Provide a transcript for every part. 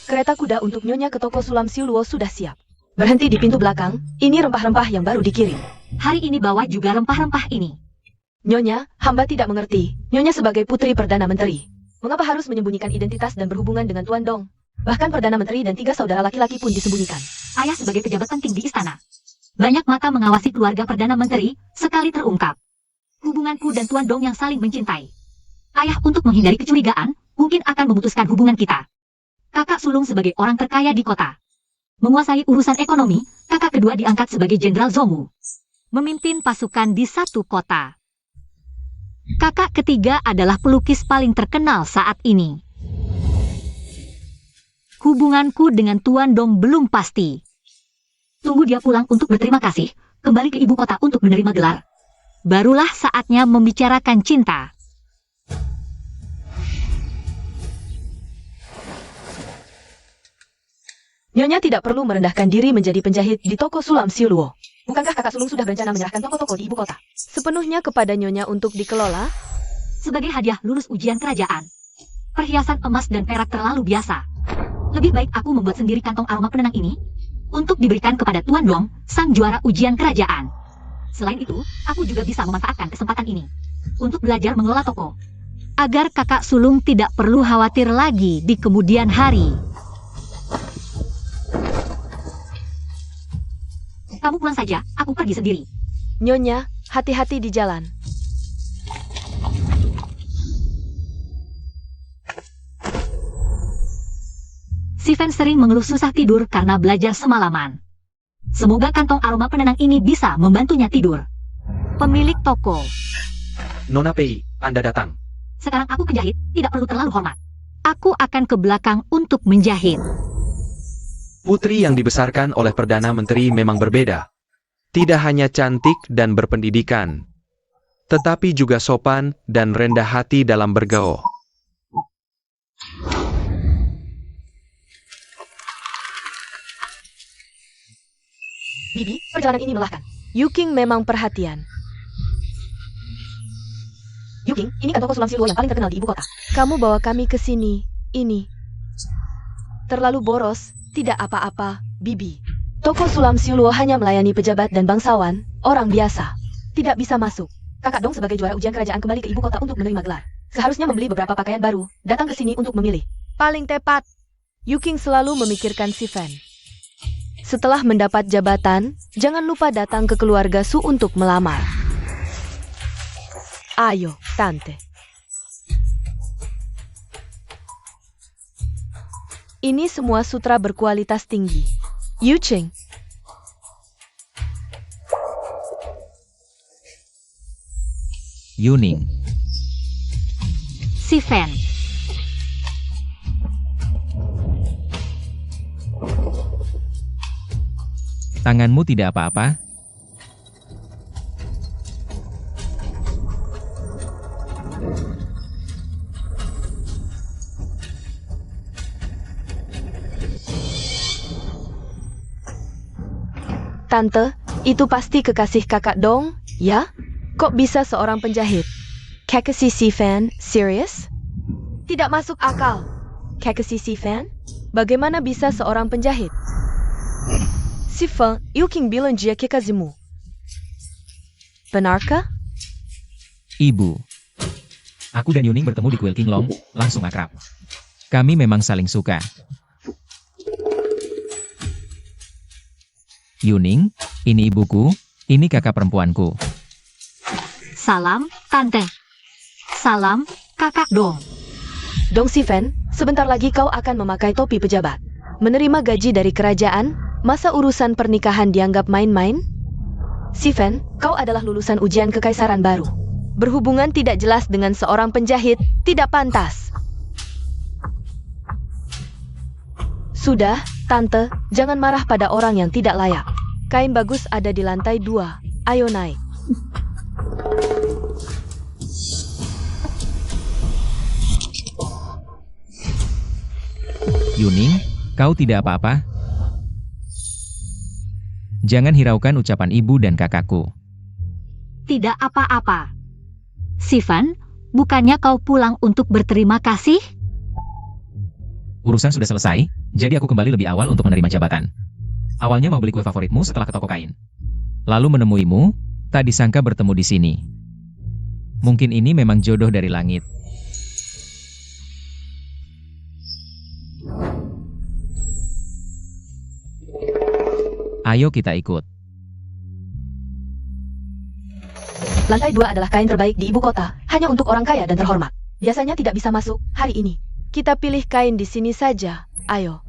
kereta kuda untuk Nyonya ke toko Sulam Siluo sudah siap. Berhenti di pintu belakang, ini rempah-rempah yang baru dikirim. Hari ini bawa juga rempah-rempah ini. Nyonya, hamba tidak mengerti. Nyonya sebagai putri Perdana Menteri, mengapa harus menyembunyikan identitas dan berhubungan dengan Tuan Dong? Bahkan Perdana Menteri dan 3 saudara laki-laki pun disembunyikan. Ayah sebagai pejabat penting di istana. Banyak mata mengawasi keluarga Perdana Menteri, sekali terungkap hubunganku dan Tuan Dong yang saling mencintai. Ayah untuk menghindari kecurigaan, mungkin akan memutuskan hubungan kita. Kakak sulung sebagai orang terkaya di kota. Menguasai urusan ekonomi, kakak kedua diangkat sebagai Jenderal Zomu. Memimpin pasukan di satu kota. Kakak ketiga adalah pelukis paling terkenal saat ini. Hubunganku dengan Tuan Dong belum pasti. Tunggu dia pulang untuk berterima kasih, kembali ke ibu kota untuk menerima gelar. Barulah saatnya membicarakan cinta. Nyonya tidak perlu merendahkan diri menjadi penjahit di toko Sulam Siluo. Bukankah kakak sulung sudah berencana menyerahkan toko-toko di ibu kota sepenuhnya kepada Nyonya untuk dikelola? Sebagai hadiah lulus ujian kerajaan. Perhiasan emas dan perak terlalu biasa. Lebih baik aku membuat sendiri kantong aroma penenang ini untuk diberikan kepada Tuan Dong, sang juara ujian kerajaan. Selain itu, aku juga bisa memanfaatkan kesempatan ini untuk belajar mengelola toko. Agar kakak sulung tidak perlu khawatir lagi di kemudian hari. Kamu pulang saja, aku pergi sendiri. Nyonya, hati-hati di jalan. Sifen sering mengeluh susah tidur karena belajar semalaman. Semoga kantong aroma penenang ini bisa membantunya tidur. Pemilik toko. Nona Pei, Anda datang. Sekarang aku penjahit, tidak perlu terlalu hormat. Aku akan ke belakang untuk menjahit. Putri yang dibesarkan oleh Perdana Menteri memang berbeda. Tidak hanya cantik dan berpendidikan, tetapi juga sopan dan rendah hati dalam bergaul. Bibi, perjalanan ini melelahkan. Yuking memang perhatian. Yuking, ini kan toko Sulam Siluo yang paling terkenal di ibu kota. Kamu bawa kami ke sini. Ini terlalu boros. Tidak apa-apa, Bibi. Toko Sulam Siluo hanya melayani pejabat dan bangsawan, orang biasa. Tidak bisa masuk. Kakak Dong sebagai juara ujian kerajaan kembali ke ibu kota untuk menerima gelar. Seharusnya membeli beberapa pakaian baru, datang ke sini untuk memilih. Paling tepat. Yuking selalu memikirkan Sifen. Setelah mendapat jabatan, jangan lupa datang ke keluarga Su untuk melamar. Ayo, Tante. Ini semua sutra berkualitas tinggi. Yuching. Yuning. Sifen. Tanganmu tidak apa-apa? Tante, itu pasti kekasih kakak Dong, ya? Kok bisa seorang penjahit? Kekasih Sifen, serius? Tidak masuk akal. Kekasih Sifen? Bagaimana bisa seorang penjahit? Sifen, Yuking bilang dia kekasihmu. Benarkah? Ibu. Aku dan Yuning bertemu di kuil King Long, langsung akrab. Kami memang saling suka. Yuning, ini ibuku, ini kakak perempuanku. Salam, Tante. Salam, kakak Dong. Dong Sifen, sebentar lagi kau akan memakai topi pejabat. Menerima gaji dari kerajaan, masa urusan pernikahan dianggap main-main? Sifen, kau adalah lulusan ujian kekaisaran baru. Berhubungan tidak jelas dengan seorang penjahit, tidak pantas. Sudah, Tante, jangan marah pada orang yang tidak layak. Kain bagus ada di lantai 2. Ayo naik. Yuning, kau tidak apa-apa? Jangan hiraukan ucapan ibu dan kakakku. Tidak apa-apa. Sifen, bukannya kau pulang untuk berterima kasih? Urusan sudah selesai, jadi aku kembali lebih awal untuk menerima jabatan. Awalnya mau beli kue favoritmu setelah ke toko kain. Lalu menemuimu, tak disangka bertemu di sini. Mungkin ini memang jodoh dari langit. Ayo kita ikut. Lantai 2 adalah kain terbaik di ibu kota, hanya untuk orang kaya dan terhormat. Biasanya tidak bisa masuk hari ini. Kita pilih kain di sini saja. Ayo.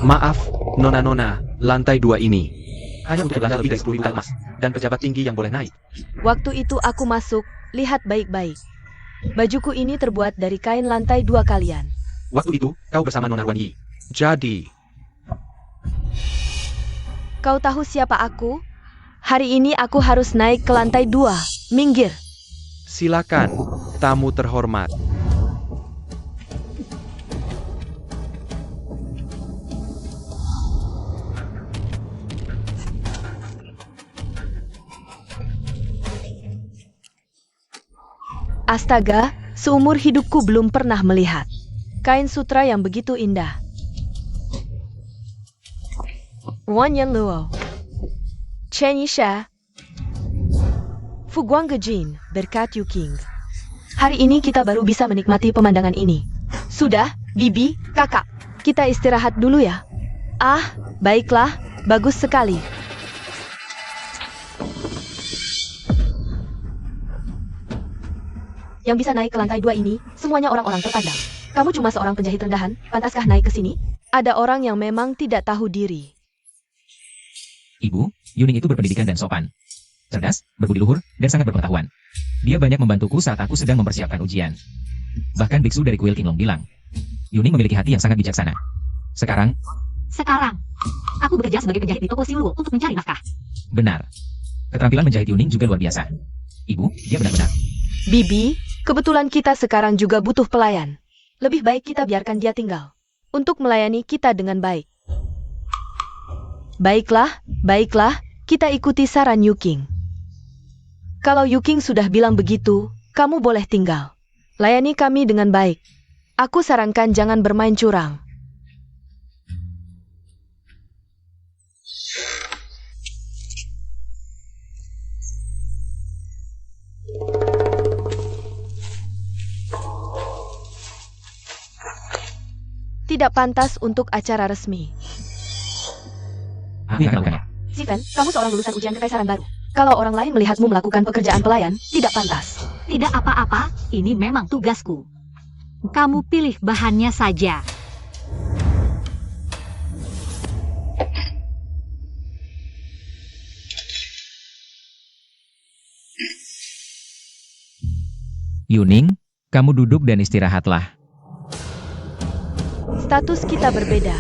Maaf, nona-nona, lantai 2 ini hanya untuk belanja lebih dari 10 juta emas, dan pejabat tinggi yang boleh naik. Waktu itu aku masuk, lihat baik-baik. Bajuku ini terbuat dari kain lantai 2 kalian. Waktu itu, kau bersama Nona Ruan Yi. Jadi, Kau tahu siapa aku? Hari ini aku harus naik ke lantai 2. Minggir. silakan, tamu terhormat. Astaga, seumur hidupku belum pernah melihat kain sutra yang begitu indah. Wan Yan Luo, Chen Yisha, Fu Guanggejin, berkat Yu King. Hari ini kita baru bisa menikmati pemandangan ini. Sudah, Bibi, kakak, kita istirahat dulu ya. Ah, baiklah, bagus sekali. Yang bisa naik ke lantai 2 ini, semuanya orang-orang terpandang. Kamu cuma seorang penjahit rendahan, pantaskah naik ke sini? Ada orang yang memang tidak tahu diri. Ibu, Yuning itu berpendidikan dan sopan. Cerdas, berbudi luhur, dan sangat berpengetahuan. Dia banyak membantuku saat aku sedang mempersiapkan ujian. Bahkan biksu dari kuil Qinglong bilang, Yuning memiliki hati yang sangat bijaksana. Sekarang, Aku bekerja sebagai penjahit di toko Siluo untuk mencari nafkah. benar. Keterampilan menjahit Yuning juga luar biasa. Ibu, dia benar-benar. Bibi, kebetulan kita sekarang juga butuh pelayan. Lebih baik kita biarkan dia tinggal untuk melayani kita dengan baik. Baiklah, kita ikuti saran Yu King. Kalau Yu King sudah bilang begitu, kamu boleh tinggal. Layani kami dengan baik. Aku sarankan jangan bermain curang. Tidak pantas untuk acara resmi. Aku yang akan melakukannya. Ziven, kamu seorang lulusan ujian kekaisaran baru. Kalau orang lain melihatmu melakukan pekerjaan pelayan, tidak pantas. Tidak apa-apa, ini memang tugasku. Kamu pilih bahannya saja. Yuning, kamu duduk dan istirahatlah. Status kita berbeda.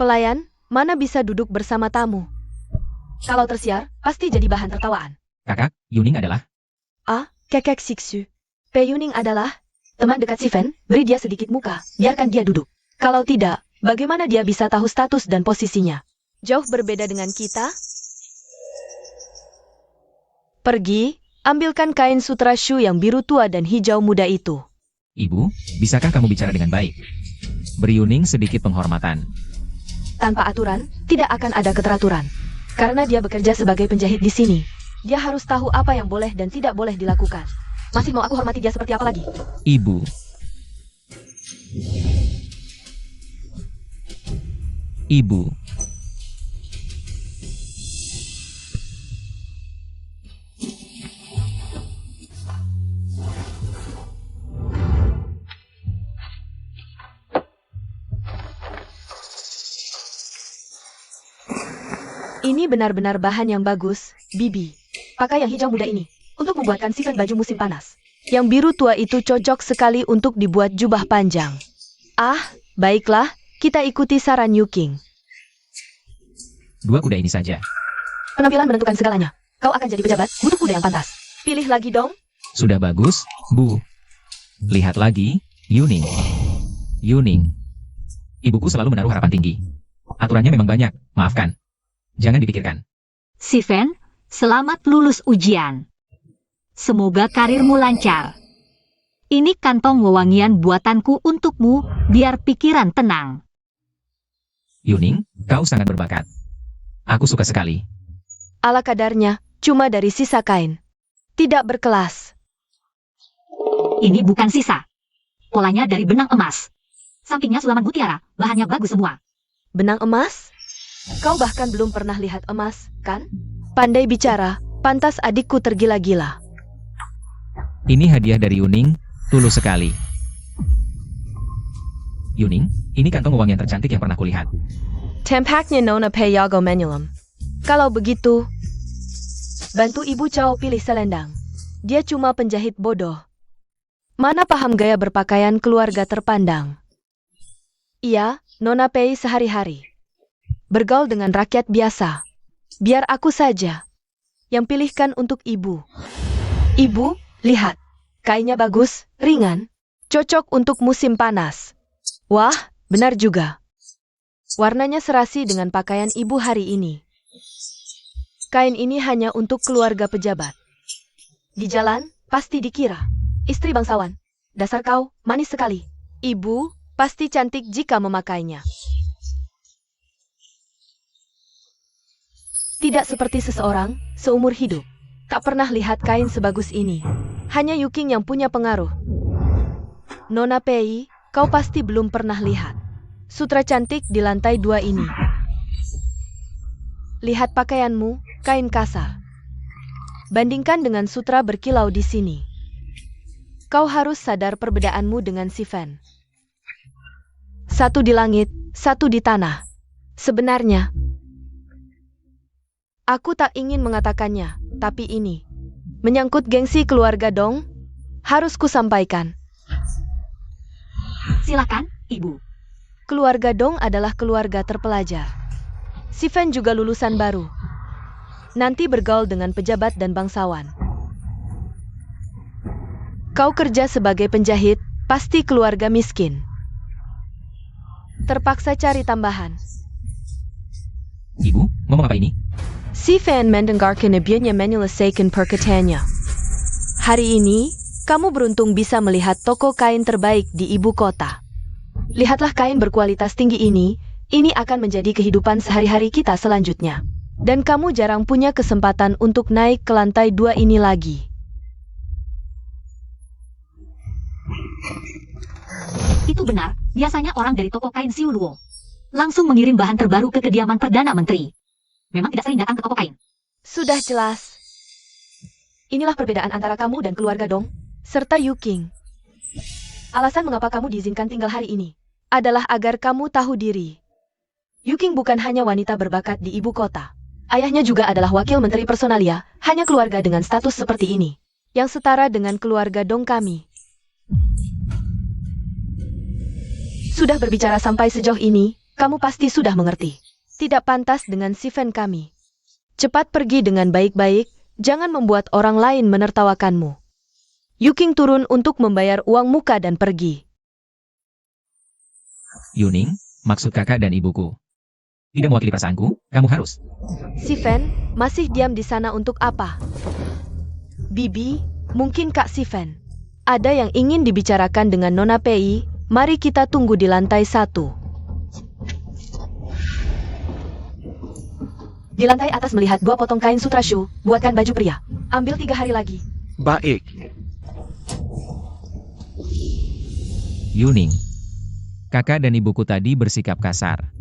Pelayan, mana bisa duduk bersama tamu? Kalau tersiar, pasti jadi bahan tertawaan. Kakak, Yuning adalah... Kekek Siksu. Pe Yuning adalah teman dekat Siven, beri dia sedikit muka, biarkan dia duduk. Kalau tidak, bagaimana dia bisa tahu status dan posisinya? Jauh berbeda dengan kita? Pergi, ambilkan kain sutra Shu yang biru tua dan hijau muda itu. Ibu, bisakah kamu bicara dengan baik? Beri Yuning sedikit penghormatan. Tanpa aturan, tidak akan ada keteraturan. Karena dia bekerja sebagai penjahit di sini. Dia harus tahu apa yang boleh dan tidak boleh dilakukan. Masih mau aku hormati dia seperti apa lagi? Ibu. Ibu. Ini benar-benar bahan yang bagus, Bibi. Pakai yang hijau muda ini, untuk membuatkan Siven baju musim panas. Yang biru tua itu cocok sekali untuk dibuat jubah panjang. Baiklah, kita ikuti saran Yu King. 2 kuda ini saja. Penampilan menentukan segalanya. Kau akan jadi pejabat, butuh kuda yang pantas. Pilih lagi dong. Sudah bagus, Bu. Lihat lagi, Yuning. Yuning. Ibuku selalu menaruh harapan tinggi. Aturannya memang banyak, maafkan. Jangan dipikirkan. Ini kantong wewangian buatanku untukmu, biar pikiran tenang. Yuning, kau sangat berbakat. Aku suka sekali. Ala kadarnya, cuma dari sisa kain. Tidak berkelas. Ini bukan sisa. Polanya dari benang emas. Sampingnya sulaman mutiara, bahannya bagus semua. Benang emas? Kau bahkan belum pernah lihat emas, kan? Pandai bicara, pantas adikku tergila-gila. Ini hadiah dari Yuning, tulus sekali. Yuning, ini kantong uang yang tercantik yang pernah kulihat. Tampaknya Nona Payago Menulum. Kalau begitu, bantu Ibu Chow pilih selendang. Dia cuma penjahit bodoh. Mana paham gaya berpakaian keluarga terpandang. Iya, Nona Pei sehari-hari. Bergaul dengan rakyat biasa. Biar aku saja yang pilihkan untuk Ibu. Ibu, lihat. Kainnya bagus, ringan. Cocok untuk musim panas. Wah, benar juga. Warnanya serasi dengan pakaian Ibu hari ini. Kain ini hanya untuk keluarga pejabat. Di jalan, pasti dikira istri bangsawan. Dasar kau, manis sekali. Ibu, pasti cantik jika memakainya. Tidak seperti seseorang, seumur hidup. Tak pernah lihat kain sebagus ini. Hanya Yuking yang punya pengaruh. Nona Pei, kau pasti belum pernah lihat sutra cantik di lantai 2 ini. Lihat pakaianmu, kain kasar. Bandingkan dengan sutra berkilau di sini. Kau harus sadar perbedaanmu dengan si Fan. Satu di langit, satu di tanah. Sebenarnya, aku tak ingin mengatakannya, tapi ini menyangkut gengsi keluarga Dong, harus kusampaikan. Silakan, Ibu. Keluarga Dong adalah keluarga terpelajar. Si Fan juga lulusan baru. Nanti bergaul dengan pejabat dan bangsawan. Kau kerja sebagai penjahit, pasti keluarga miskin. Terpaksa cari tambahan. Ibu, ngomong apa ini? Si Fan mendengarkan nebionya menyelesaikan perkataannya. Hari ini, kamu beruntung bisa melihat toko kain terbaik di ibu kota. Lihatlah kain berkualitas tinggi ini akan menjadi kehidupan sehari-hari kita selanjutnya. Dan kamu jarang punya kesempatan untuk naik ke lantai 2 ini lagi. Itu benar, biasanya orang dari toko kain Siu Luo langsung mengirim bahan terbaru ke kediaman Perdana Menteri. Memang tidak sering datang ke toko kain. Sudah jelas. Inilah perbedaan antara kamu dan keluarga Dong, serta Yuking. Alasan mengapa kamu diizinkan tinggal hari ini adalah agar kamu tahu diri. Yuking bukan hanya wanita berbakat di ibu kota. Ayahnya juga adalah wakil menteri personalia, hanya keluarga dengan status seperti ini, yang setara dengan keluarga Dong kami. Sudah berbicara sampai sejauh ini, kamu pasti sudah mengerti. Tidak pantas dengan si Fan kami. Cepat pergi dengan baik-baik, jangan membuat orang lain menertawakanmu. Yuking turun untuk membayar uang muka dan pergi. Yuning, maksud kakak dan ibuku. Tidak mewakili perasaanku, kamu harus. Si Fan masih diam di sana untuk apa? Bibi, mungkin Kak Si Fan. Ada yang ingin dibicarakan dengan Nona Pei, mari kita tunggu di lantai 1. Di lantai atas melihat 2 potong kain sutra shu, buatkan baju pria. Ambil 3 hari lagi. Baik. Yuning, kakak dan ibuku tadi bersikap kasar.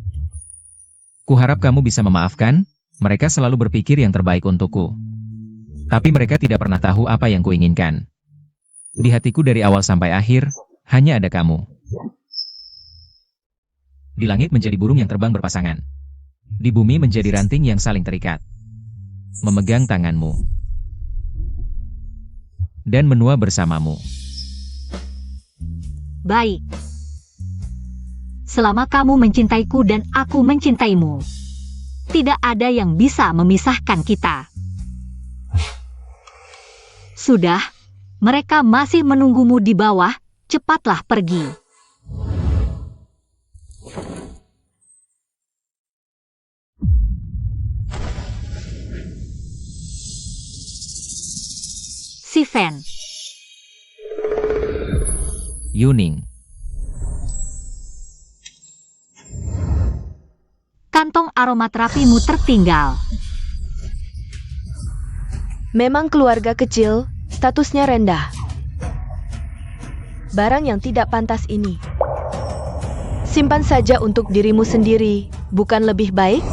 Kuharap kamu bisa memaafkan, mereka selalu berpikir yang terbaik untukku. Tapi mereka tidak pernah tahu apa yang kuinginkan. Di hatiku dari awal sampai akhir, hanya ada kamu. Di langit menjadi burung yang terbang berpasangan. Di bumi menjadi ranting yang saling terikat. Memegang tanganmu. Dan menua bersamamu. Baik. Selama kamu mencintaiku dan aku mencintaimu, tidak ada yang bisa memisahkan kita. Sudah, mereka masih menunggumu di bawah, cepatlah pergi. Si Fan. Yuning. Kantong aromaterapimu tertinggal. Memang keluarga kecil, statusnya rendah. Barang yang tidak pantas ini. Simpan saja untuk dirimu sendiri, bukan lebih baik?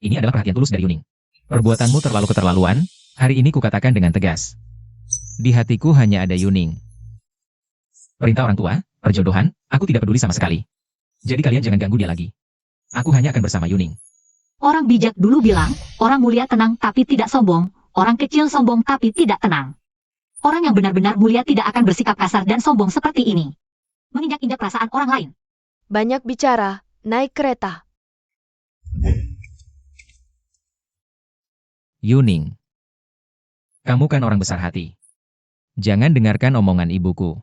Ini adalah perhatian tulus dari Yuning. Perbuatanmu terlalu keterlaluan, hari ini kukatakan dengan tegas. Di hatiku hanya ada Yuning. Perintah orang tua, perjodohan, aku tidak peduli sama sekali. Jadi kalian jangan ganggu dia lagi. Aku hanya akan bersama Yuning. Orang bijak dulu bilang, orang mulia tenang tapi tidak sombong, orang kecil sombong tapi tidak tenang. Orang yang benar-benar mulia tidak akan bersikap kasar dan sombong seperti ini. Menginjak-injak perasaan orang lain. Banyak bicara, naik kereta. Yuning. Kamu kan orang besar hati. Jangan dengarkan omongan ibuku.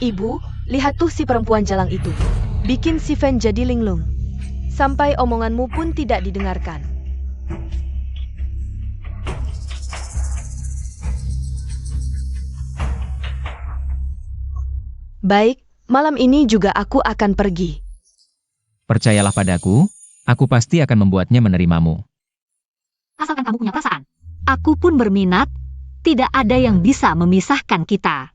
Ibu, lihat tuh si perempuan jalang itu. Bikin si Fen jadi linglung. Sampai omonganmu pun tidak didengarkan. Baik, malam ini juga aku akan pergi. Percayalah padaku, aku pasti akan membuatnya menerimamu. Asalkan kamu punya perasaan. Aku pun berminat, tidak ada yang bisa memisahkan kita.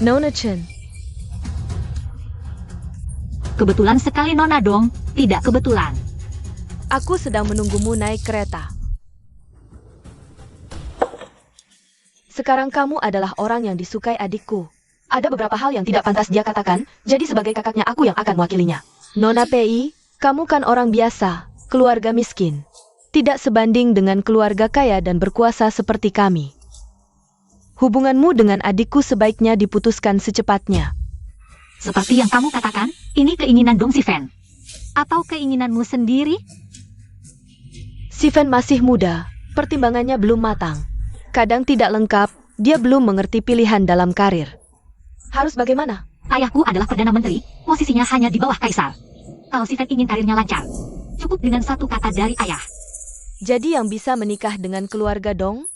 Nona Chen, Kebetulan sekali Nona Dong, tidak kebetulan. aku sedang menunggumu naik kereta. Sekarang kamu adalah orang yang disukai adikku. Ada beberapa hal yang tidak pantas dia katakan, jadi sebagai kakaknya aku yang akan mewakilinya. Nona Pei, kamu kan orang biasa, keluarga miskin. Tidak sebanding dengan keluarga kaya dan berkuasa seperti kami. Hubunganmu dengan adikku sebaiknya diputuskan secepatnya. Seperti yang kamu katakan, ini keinginan Dong Si Fen. Atau keinginanmu sendiri? Si Fen masih muda, pertimbangannya belum matang. Kadang tidak lengkap, dia belum mengerti pilihan dalam karir. Harus bagaimana? Ayahku adalah Perdana Menteri, posisinya hanya di bawah Kaisar. Kalau Si Fen ingin karirnya lancar, cukup dengan satu kata dari ayah. Jadi yang bisa menikah dengan keluarga Dong?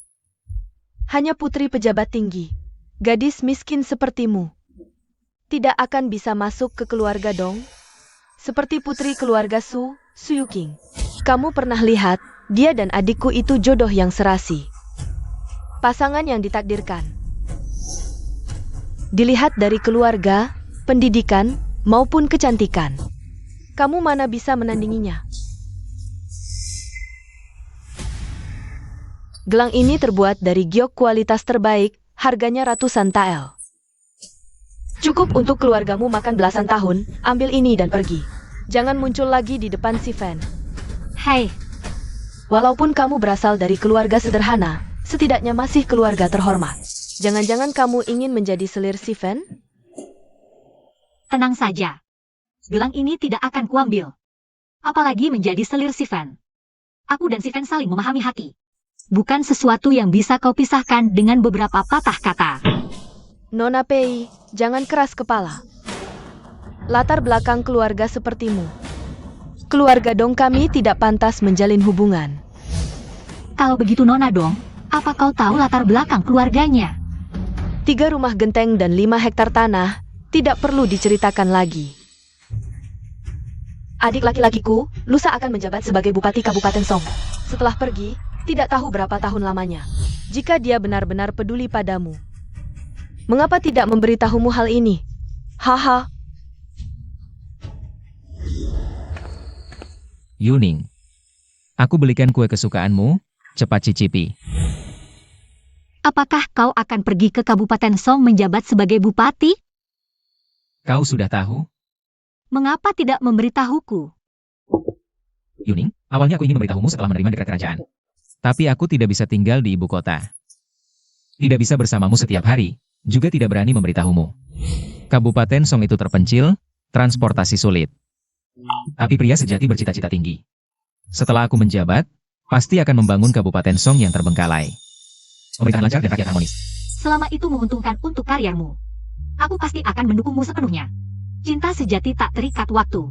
Hanya putri pejabat tinggi, gadis miskin sepertimu. Tidak akan bisa masuk ke keluarga Dong? Seperti putri keluarga Su Yuking. Kamu pernah lihat, dia dan adikku itu jodoh yang serasi. Pasangan yang ditakdirkan. Dilihat dari keluarga, pendidikan, maupun kecantikan. Kamu mana bisa menandinginya? Gelang ini terbuat dari giok kualitas terbaik, harganya ratusan tael. Cukup untuk keluargamu makan belasan tahun, ambil ini dan pergi. Jangan muncul lagi di depan si Fen. Hei, Walaupun kamu berasal dari keluarga sederhana, setidaknya masih keluarga terhormat. Jangan-jangan kamu ingin menjadi selir si Fen? tenang saja. Gelang ini tidak akan kuambil. Apalagi menjadi selir Si Fen. Aku dan Si Fen saling memahami hati. Bukan sesuatu yang bisa kau pisahkan dengan beberapa patah kata. Nona Pei, jangan keras kepala. Latar belakang keluarga sepertimu. Keluarga Dong kami tidak pantas menjalin hubungan. Kalau begitu Nona Dong, apa kau tahu latar belakang keluarganya? 3 rumah genteng dan 5 hektar tanah, tidak perlu diceritakan lagi. Adik laki-lakiku, lusa akan menjabat sebagai Bupati Kabupaten Song. Setelah pergi, tidak tahu berapa tahun lamanya. Jika dia benar-benar peduli padamu, mengapa tidak memberitahumu hal ini? Haha. Yuning. Aku belikan kue kesukaanmu, cepat cicipi. Apakah kau akan pergi ke Kabupaten Song menjabat sebagai bupati? Kau sudah tahu? Mengapa tidak memberitahuku? Yuning, awalnya aku ingin memberitahumu setelah menerima dekret kerajaan. Tapi aku tidak bisa tinggal di ibu kota. Tidak bisa bersamamu setiap hari, juga tidak berani memberitahumu. Kabupaten Song itu terpencil, transportasi sulit. Tapi pria sejati bercita-cita tinggi. Setelah aku menjabat, pasti akan membangun Kabupaten Song yang terbengkalai. pemerintahan lancar dan rakyat harmonis. Selama itu menguntungkan untuk karirmu, aku pasti akan mendukungmu sepenuhnya. Cinta sejati tak terikat waktu.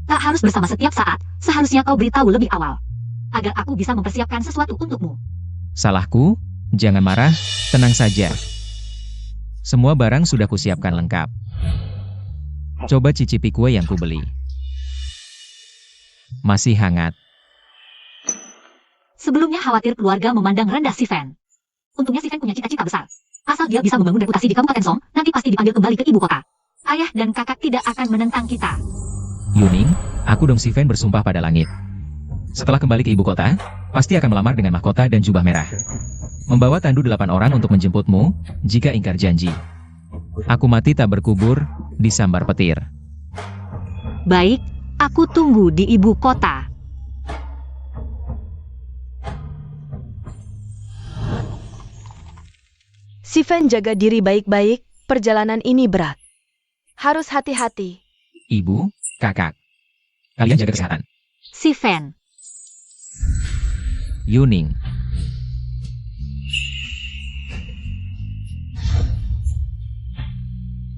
Tak harus bersama setiap saat, seharusnya kau beritahu lebih awal. Agar aku bisa mempersiapkan sesuatu untukmu. Salahku? Jangan marah, tenang saja. Semua barang sudah kusiapkan lengkap. Coba cicipi kue yang kubeli. Masih hangat. Sebelumnya khawatir keluarga memandang rendah si Fan. Untungnya si Fan punya cita-cita besar. Asal dia bisa membangun reputasi di Kabupaten Song, nanti pasti dipanggil kembali ke ibu kota. Ayah dan kakak tidak akan menentang kita. Yuning, aku Dong Sifen bersumpah pada langit. Setelah kembali ke ibu kota, pasti akan melamar dengan mahkota dan jubah merah. Membawa tandu 8 orang untuk menjemputmu, jika ingkar janji. Aku mati tak berkubur, disambar petir. Baik, aku tunggu di ibu kota. Si Fan jaga diri baik-baik, perjalanan ini berat. Harus hati-hati. Ibu, kakak. Kalian jaga kesehatan. Si Fan. Yuning.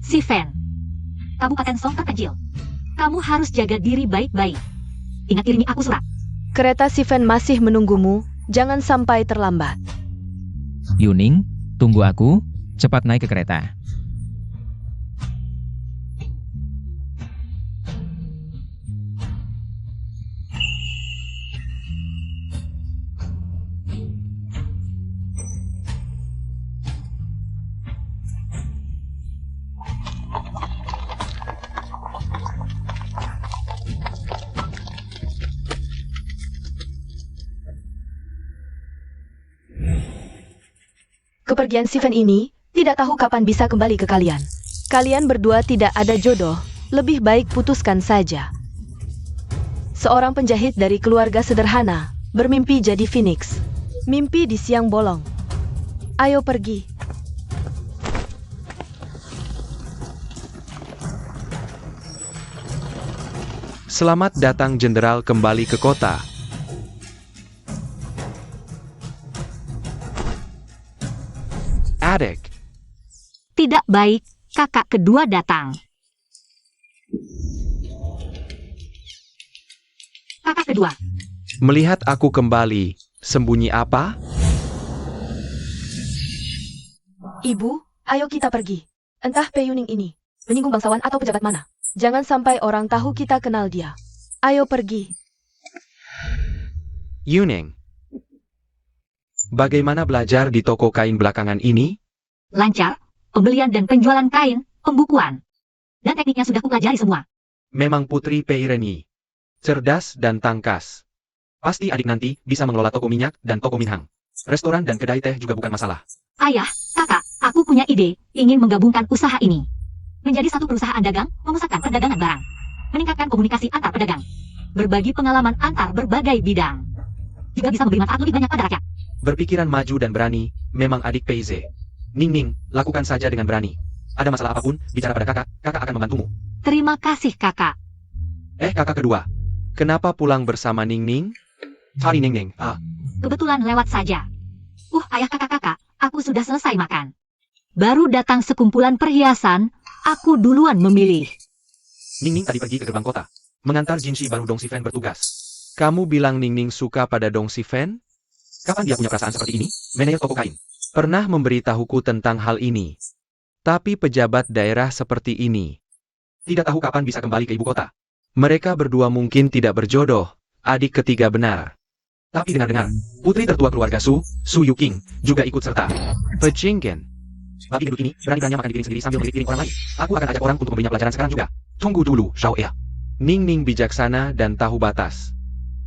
Si Fan. Kabupaten Song terpencil. Kamu harus jaga diri baik-baik. Ingat kirimi aku surat. Kereta si Fan masih menunggumu, jangan sampai terlambat. Yuning, tunggu aku, cepat naik ke kereta. Kepergian si Fan ini, tidak tahu kapan bisa kembali ke kalian. Kalian berdua tidak ada jodoh, lebih baik putuskan saja. Seorang penjahit dari keluarga sederhana, bermimpi jadi Phoenix. Mimpi di siang bolong. Ayo pergi. Selamat datang Jenderal kembali ke kota. Adik, Tidak baik, kakak kedua datang. Kakak kedua. melihat aku kembali, sembunyi apa? Ibu, ayo kita pergi. Entah Peyuning ini, menyinggung bangsawan atau pejabat mana. Jangan sampai orang tahu kita kenal dia. Ayo pergi. Yuning, bagaimana belajar di toko kain belakangan ini? Lancar, pembelian dan penjualan kain, pembukuan. Dan tekniknya sudah kupelajari semua. Memang Putri Peireni. Cerdas dan tangkas. Pasti adik nanti bisa mengelola toko minyak dan toko minhang. Restoran dan kedai teh juga bukan masalah. Ayah, kakak, aku punya ide, ingin menggabungkan usaha ini. Menjadi satu perusahaan dagang, memusatkan perdagangan barang. Meningkatkan komunikasi antar pedagang. Berbagi pengalaman antar berbagai bidang. Juga bisa memberi manfaat lebih banyak pada rakyat. Berpikiran maju dan berani, memang adik Peize. Ning, lakukan saja dengan berani. Ada masalah apapun, bicara pada kakak, kakak akan membantumu. Terima kasih kakak. Kakak kedua. Kenapa pulang bersama Ning? Hari Ning, Kebetulan lewat saja. Ayah kakak-kakak, aku sudah selesai makan. Baru datang sekumpulan perhiasan, aku duluan memilih. Ning tadi pergi ke gerbang kota. Mengantar Jinshi baru Dong Sifen bertugas. Kamu bilang Ning suka pada Dong Sifen? Kapan dia punya perasaan seperti ini? Manajer toko kain. Pernah memberitahuku tentang hal ini. Tapi pejabat daerah seperti ini tidak tahu kapan bisa kembali ke ibu kota. Mereka berdua mungkin tidak berjodoh. Adik ketiga benar. Tapi dengar-dengar, putri tertua keluarga Su Yuking, juga ikut serta. Pejingken. Babi gendut ini berani-beraninya makan di piring sendiri sambil melirik piring orang lain. Aku akan ajak orang untuk memberinya pelajaran sekarang juga. Tunggu dulu, Xiao Ea. Ning bijaksana dan tahu batas.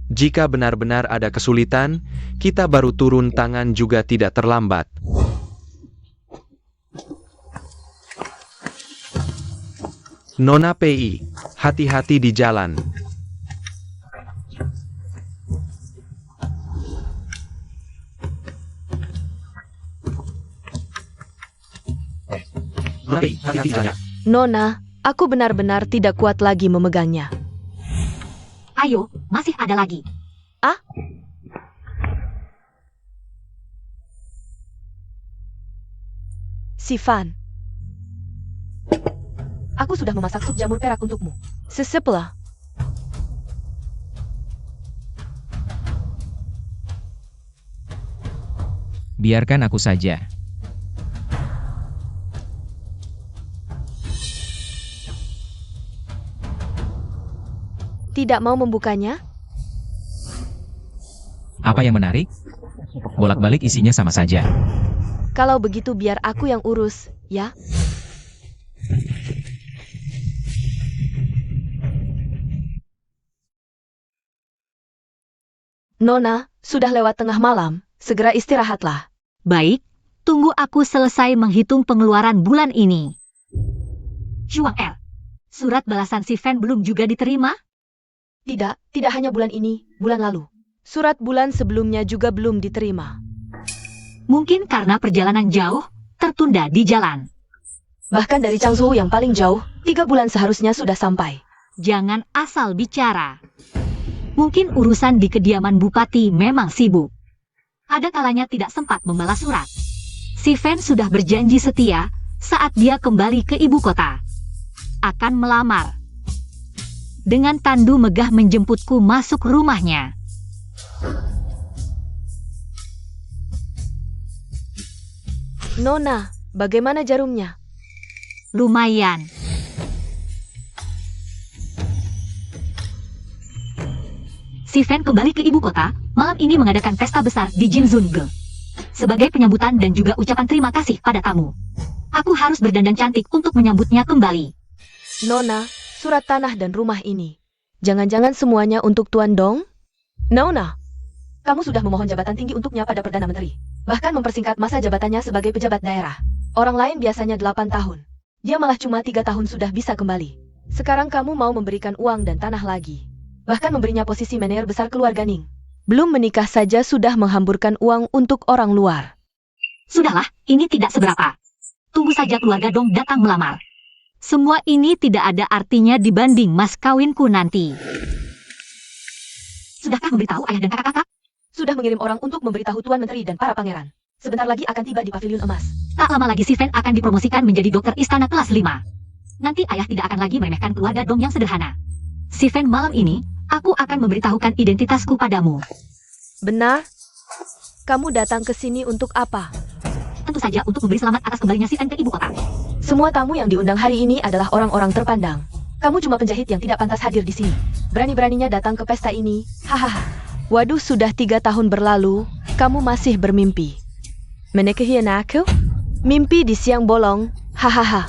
Jika benar-benar ada kesulitan, kita baru turun tangan juga tidak terlambat. Nona Pei, hati-hati di jalan. Nona Pei, hati-hati di jalannya. Nona, aku benar-benar tidak kuat lagi memegangnya. Ayo, masih ada lagi. Sifan. Aku sudah memasak sup jamur perak untukmu. Seseplah. Biarkan aku saja. Tidak mau membukanya? Apa yang menarik? Bolak-balik isinya sama saja. Kalau begitu biar aku yang urus, ya? Nona, sudah lewat tengah malam, segera istirahatlah. Baik, tunggu aku selesai menghitung pengeluaran bulan ini. Zhuang Er, surat balasan si Fan belum juga diterima? Tidak hanya bulan ini, bulan lalu. Surat bulan sebelumnya juga belum diterima. Mungkin karena perjalanan jauh, tertunda di jalan. Bahkan dari Changzhou yang paling jauh, 3 bulan seharusnya sudah sampai. Jangan asal bicara. Mungkin urusan di kediaman Bupati memang sibuk. Ada kalanya tidak sempat membalas surat. Si Fan sudah berjanji setia saat dia kembali ke ibu kota. Akan melamar. Dengan tandu megah menjemputku masuk rumahnya. Nona, bagaimana jarumnya? Lumayan. Si Fan kembali ke ibu kota, malam ini mengadakan pesta besar di Jinzunge. Sebagai penyambutan dan juga ucapan terima kasih pada tamu. Aku harus berdandan cantik untuk menyambutnya kembali. Nona, surat tanah dan rumah ini. Jangan-jangan semuanya untuk Tuan Dong? Nona, kamu sudah memohon jabatan tinggi untuknya pada Perdana Menteri. Bahkan mempersingkat masa jabatannya sebagai pejabat daerah. Orang lain biasanya 8 tahun. Dia malah cuma 3 tahun sudah bisa kembali. Sekarang kamu mau memberikan uang dan tanah lagi. Bahkan memberinya posisi manajer besar keluarga Ning. Belum menikah saja sudah menghamburkan uang untuk orang luar. Sudahlah, ini tidak seberapa. Tunggu saja keluarga Dong datang melamar. Semua ini tidak ada artinya dibanding mas kawinku nanti. Sudahkah memberitahu ayah dan kakak-kakak? Sudah mengirim orang untuk memberitahu Tuan Menteri dan para pangeran. Sebentar lagi akan tiba di pavilion emas. Tak lama lagi si Fan akan dipromosikan menjadi dokter istana kelas 5. Nanti ayah tidak akan lagi meremehkan keluarga Dong yang sederhana. Si Fan, malam ini, aku akan memberitahukan identitasku padamu. Benar? Kamu datang ke sini untuk apa? Tentu saja untuk memberi selamat atas kembalinya si Fan ke ibu kota. Semua tamu yang diundang hari ini adalah orang-orang terpandang. Kamu cuma penjahit yang tidak pantas hadir di sini. Berani-beraninya datang ke pesta ini. Hahaha. Waduh, sudah 3 tahun berlalu, kamu masih bermimpi. Menikahi anakku? Mimpi di siang bolong. Hahaha.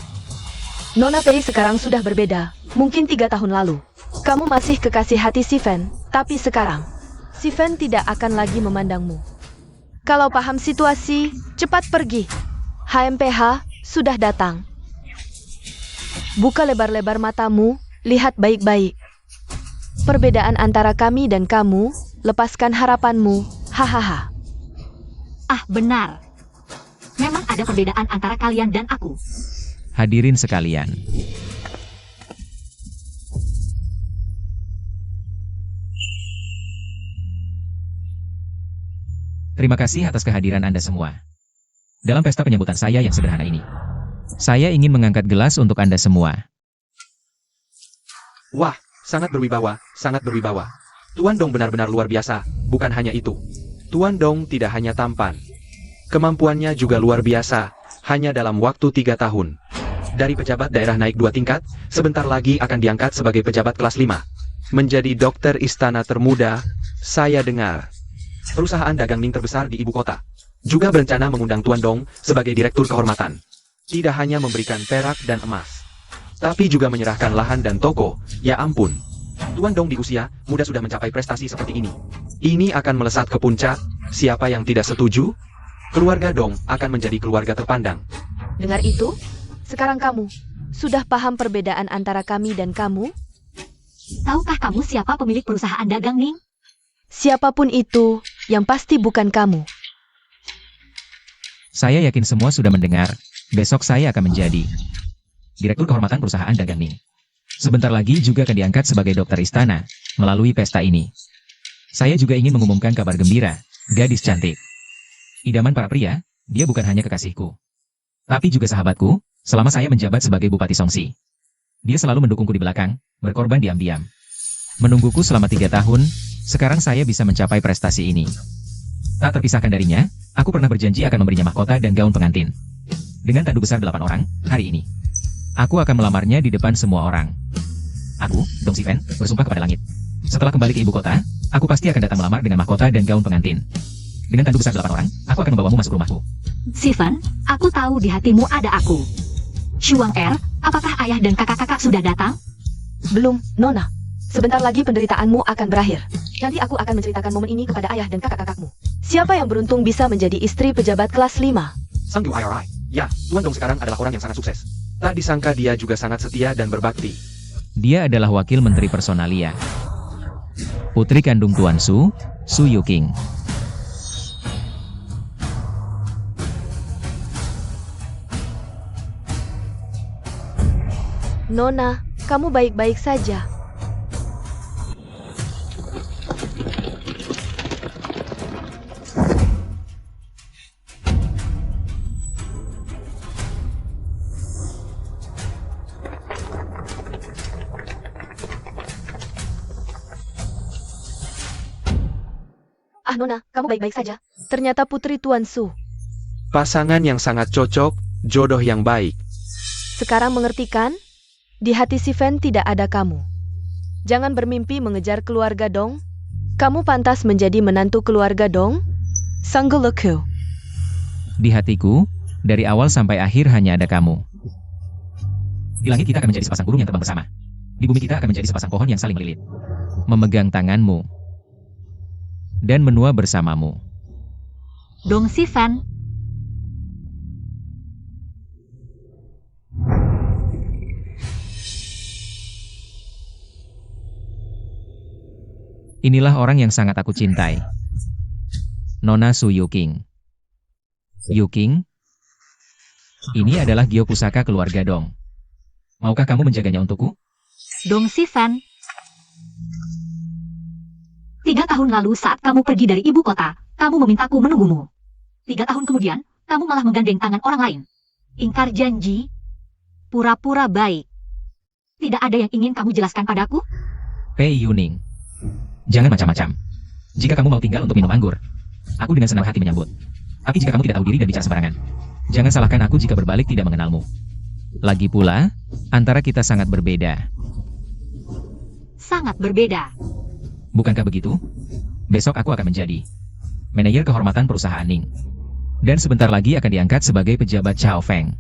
Nona Pei sekarang sudah berbeda. Mungkin 3 tahun lalu. Kamu masih kekasih hati si Fan, tapi sekarang si Fan tidak akan lagi memandangmu. Kalau paham situasi, cepat pergi. HMPH sudah datang. Buka lebar-lebar matamu, lihat baik-baik. Perbedaan antara kami dan kamu, lepaskan harapanmu, hahaha. Ah, benar. Memang ada perbedaan antara kalian dan aku. Hadirin sekalian. Terima kasih atas kehadiran Anda semua. Dalam pesta penyambutan saya yang sederhana ini, saya ingin mengangkat gelas untuk Anda semua. Wah, sangat berwibawa, sangat berwibawa. Tuan Dong benar-benar luar biasa, bukan hanya itu. Tuan Dong tidak hanya tampan. Kemampuannya juga luar biasa, hanya dalam waktu 3 tahun. Dari pejabat daerah naik 2 tingkat, sebentar lagi akan diangkat sebagai pejabat kelas 5. Menjadi dokter istana termuda, saya dengar. Perusahaan dagang Ning terbesar di ibu kota. Juga berencana mengundang Tuan Dong sebagai direktur kehormatan. Tidak hanya memberikan perak dan emas, tapi juga menyerahkan lahan dan toko. Ya ampun. Tuan Dong di usia muda sudah mencapai prestasi seperti ini. Ini akan melesat ke puncak. Siapa yang tidak setuju? Keluarga Dong akan menjadi keluarga terpandang. Dengar itu? Sekarang kamu sudah paham perbedaan antara kami dan kamu? Tahukah kamu siapa pemilik perusahaan dagang Ning? Siapapun itu, yang pasti bukan kamu. Saya yakin semua sudah mendengar. Besok saya akan menjadi direktur kehormatan perusahaan dagang Ning. Sebentar lagi juga akan diangkat sebagai dokter istana melalui pesta ini. Saya juga ingin mengumumkan kabar gembira, gadis cantik. Idaman para pria, dia bukan hanya kekasihku. Tapi juga sahabatku, selama saya menjabat sebagai Bupati Songsi. Dia selalu mendukungku di belakang, berkorban diam-diam. Menungguku selama 3 tahun, sekarang saya bisa mencapai prestasi ini. Tak terpisahkan darinya, aku pernah berjanji akan memberinya mahkota dan gaun pengantin. Dengan tandu besar 8 orang, hari ini. Aku akan melamarnya di depan semua orang. Aku, Dong Sifen, bersumpah kepada langit. Setelah kembali ke ibu kota, aku pasti akan datang melamar dengan mahkota dan gaun pengantin. Dengan tandu besar 8 orang, aku akan membawamu masuk rumahku. Sivan, aku tahu di hatimu ada aku. Shuang Er, apakah ayah dan kakak-kakak sudah datang? Belum, Nona. Sebentar lagi penderitaanmu akan berakhir. Nanti aku akan menceritakan momen ini kepada ayah dan kakak-kakakmu. Siapa yang beruntung bisa menjadi istri pejabat kelas 5? Sang Du IRI. Ya, Tuan Dong sekarang adalah orang yang sangat sukses. Tak disangka dia juga sangat setia dan berbakti. Dia adalah wakil menteri personalia. Putri kandung Tuan Su, Su Yuking. Nona, kamu baik-baik saja. Ah, Nona, kamu baik-baik saja. Ternyata putri Tuan Su. Pasangan yang sangat cocok, jodoh yang baik. Sekarang mengerti kan? Di hati si Fen tidak ada kamu. Jangan bermimpi mengejar keluarga Dong. Kamu pantas menjadi menantu keluarga Dong. Sangguluku. Di hatiku, dari awal sampai akhir hanya ada kamu. Di langit kita akan menjadi sepasang burung yang terbang bersama. Di bumi kita akan menjadi sepasang pohon yang saling melilit. Memegang tanganmu. Dan menua bersamamu. Dong Sivan, Inilah orang yang sangat aku cintai. Nona Su Yuking. Yuking, ini adalah Gio pusaka keluarga Dong. Maukah kamu menjaganya untukku? Dong Sivan. 3 tahun lalu saat kamu pergi dari ibu kota, kamu memintaku menunggumu. 3 tahun kemudian, kamu malah menggandeng tangan orang lain. Ingkar janji, pura-pura baik. Tidak ada yang ingin kamu jelaskan padaku? Pei Yuning. Jangan macam-macam. Jika kamu mau tinggal untuk minum anggur, aku dengan senang hati menyambut. Tapi jika kamu tidak tahu diri dan bicara sembarangan, jangan salahkan aku jika berbalik tidak mengenalmu. Lagi pula, antara kita sangat berbeda. Sangat berbeda. Bukankah begitu? Besok aku akan menjadi manajer kehormatan perusahaan Ning. Dan sebentar lagi akan diangkat sebagai pejabat Chao Feng.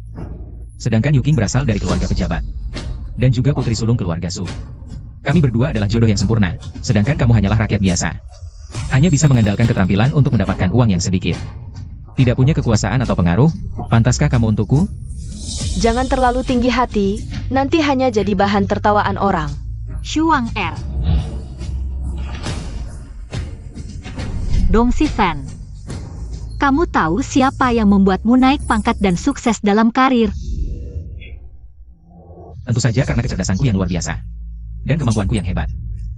Sedangkan Yuking berasal dari keluarga pejabat. Dan juga putri sulung keluarga Su. Kami berdua adalah jodoh yang sempurna, sedangkan kamu hanyalah rakyat biasa. Hanya bisa mengandalkan keterampilan untuk mendapatkan uang yang sedikit. Tidak punya kekuasaan atau pengaruh, pantaskah kamu untukku? Jangan terlalu tinggi hati, nanti hanya jadi bahan tertawaan orang. Shuang Er. Dong Sivan. Kamu tahu siapa yang membuatmu naik pangkat dan sukses dalam karir? Tentu saja karena kecerdasanku yang luar biasa. Dan kemampuanku yang hebat.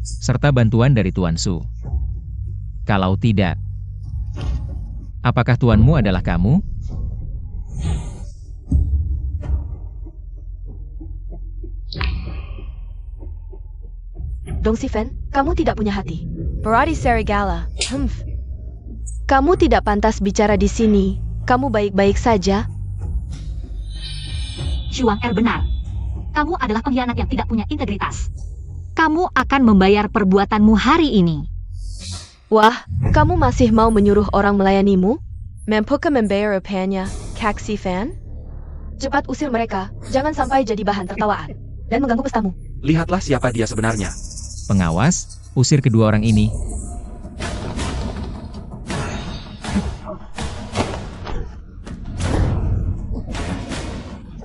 Serta bantuan dari Tuan Su. Kalau tidak, apakah tuanmu adalah kamu? Dong Sifen, kamu tidak punya hati. Berarti Serigala. Kamu tidak pantas bicara di sini. Kamu baik-baik saja. Shuang Er benar. Kamu adalah pengkhianat yang tidak punya integritas. Kamu akan membayar perbuatanmu hari ini. Wah, kamu masih mau menyuruh orang melayanimu? Mempuka membayar rupiahnya, Kak Sifen? Cepat usir mereka, jangan sampai jadi bahan tertawaan. Dan mengganggu pestamu. Lihatlah siapa dia sebenarnya. Pengawas, usir kedua orang ini.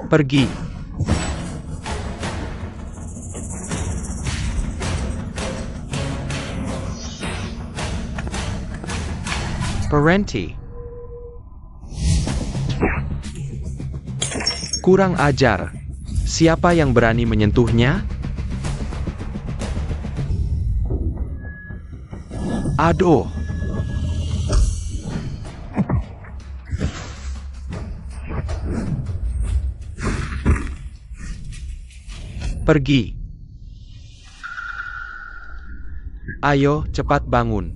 Pergi. Parenti. Kurang ajar. Siapa yang berani menyentuhnya? Aduh. Pergi. Ayo, cepat bangun.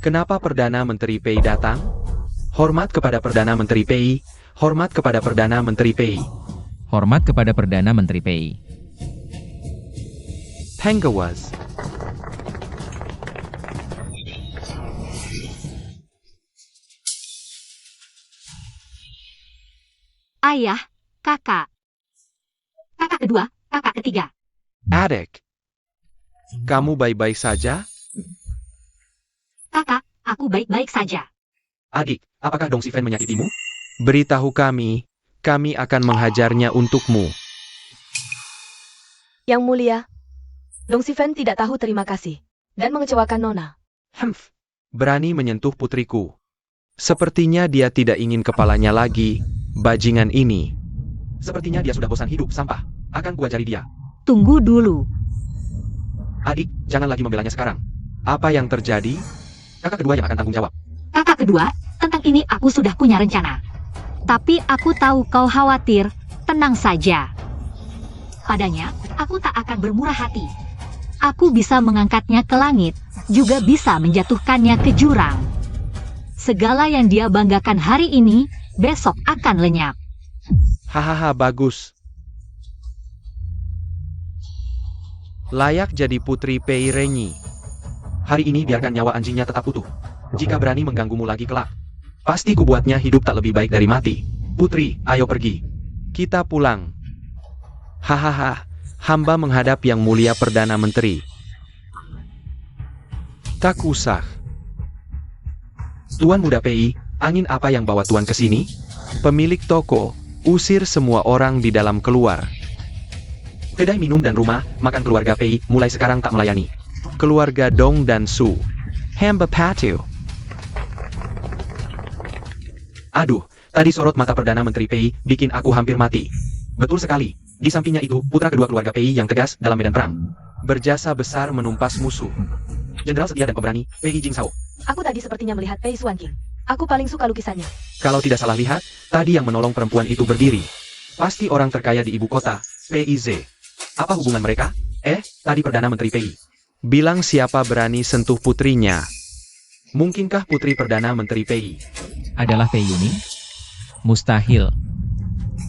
Kenapa Perdana Menteri Pei datang? Hormat kepada Perdana Menteri Pei. Hormat kepada Perdana Menteri Pei. Hormat kepada Perdana Menteri Pei. Pengawas. Ayah, kakak. Kakak kedua, kakak ketiga. Adik. Kamu baik-baik saja? Kakak, aku baik-baik saja. Adik, apakah Dong Sifen menyakitimu? Beritahu kami akan menghajarnya untukmu. Yang mulia, Dong Sifen tidak tahu terima kasih dan mengecewakan Nona. Berani menyentuh putriku. Sepertinya dia tidak ingin kepalanya lagi, bajingan ini. Sepertinya dia sudah bosan hidup sampah. Akan kuajari dia. Tunggu dulu. Adik, jangan lagi membelanya sekarang. Apa yang terjadi? Kakak kedua yang akan tanggung jawab. Kakak kedua, tentang ini aku sudah punya rencana. Tapi aku tahu kau khawatir, tenang saja. Padanya, aku tak akan bermurah hati. Aku bisa mengangkatnya ke langit, juga bisa menjatuhkannya ke jurang. Segala yang dia banggakan hari ini, besok akan lenyap. Hahaha, bagus. Layak jadi putri Pei Renyi. Hari ini biarkan nyawa anjingnya tetap utuh. Jika berani mengganggumu lagi kelak, pasti kubuatnya hidup tak lebih baik dari mati. Putri, ayo pergi. Kita pulang. Hahaha, hamba menghadap Yang Mulia Perdana Menteri. Tak usah. Tuan Muda Pei, angin apa yang bawa Tuan ke sini? Pemilik toko, usir semua orang di dalam keluar. Kedai minum dan rumah makan keluarga Pei mulai sekarang tak melayani. Keluarga Dong dan Su. Hamba patio. Aduh, tadi sorot mata Perdana Menteri Pei bikin aku hampir mati. Betul sekali. Di sampingnya itu, putra kedua keluarga Pei yang tegas dalam medan perang. Berjasa besar menumpas musuh. Jenderal setia dan pemberani, Pei Jingshao. Aku tadi sepertinya melihat Pei Xuanqing. Aku paling suka lukisannya. Kalau tidak salah lihat, tadi yang menolong perempuan itu berdiri. Pasti orang terkaya di ibu kota, PIZ. Apa hubungan mereka? Tadi Perdana Menteri Pei bilang siapa berani sentuh putrinya. Mungkinkah putri Perdana Menteri Pei Adalah Pei Yuning? Mustahil.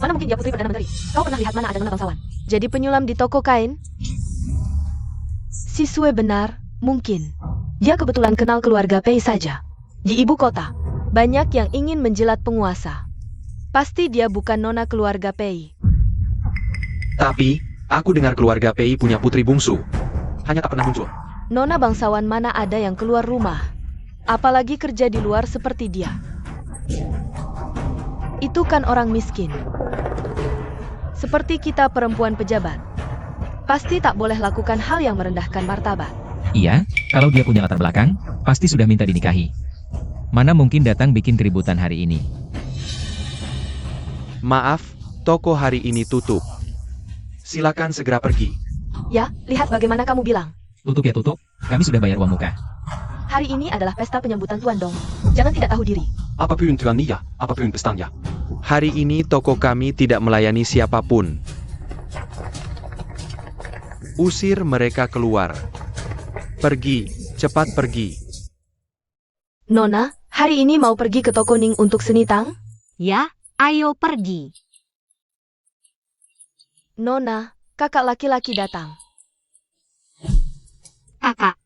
Mana mungkin dia putri Perdana Menteri? Kau pernah lihat mana ada Nona bangsawan? Jadi penyulam di toko kain? Si Sue benar, mungkin. Dia kebetulan kenal keluarga Pei saja. Di ibu kota, banyak yang ingin menjilat penguasa. Pasti dia bukan nona keluarga Pei. Tapi, aku dengar keluarga Pei punya putri bungsu. Hanya tak pernah muncul. Nona bangsawan mana ada yang keluar rumah? Apalagi kerja di luar seperti dia. Itu kan orang miskin. Seperti kita perempuan pejabat. Pasti tak boleh lakukan hal yang merendahkan martabat. Iya, kalau dia punya latar belakang, pasti sudah minta dinikahi. Mana mungkin datang bikin keributan hari ini. Maaf, toko hari ini tutup. Silakan segera pergi. Ya, lihat bagaimana kamu bilang. Tutup ya tutup, kami sudah bayar uang muka. Hari ini adalah pesta penyambutan Tuan Dong. Jangan tidak tahu diri. Apapun tuannya, apapun pestanya. Hari ini toko kami tidak melayani siapapun. Usir mereka keluar. Pergi, cepat pergi. Nona, hari ini mau pergi ke toko Ning untuk seni tang? Ya, ayo pergi. Nona, kakak laki-laki datang. Kakak,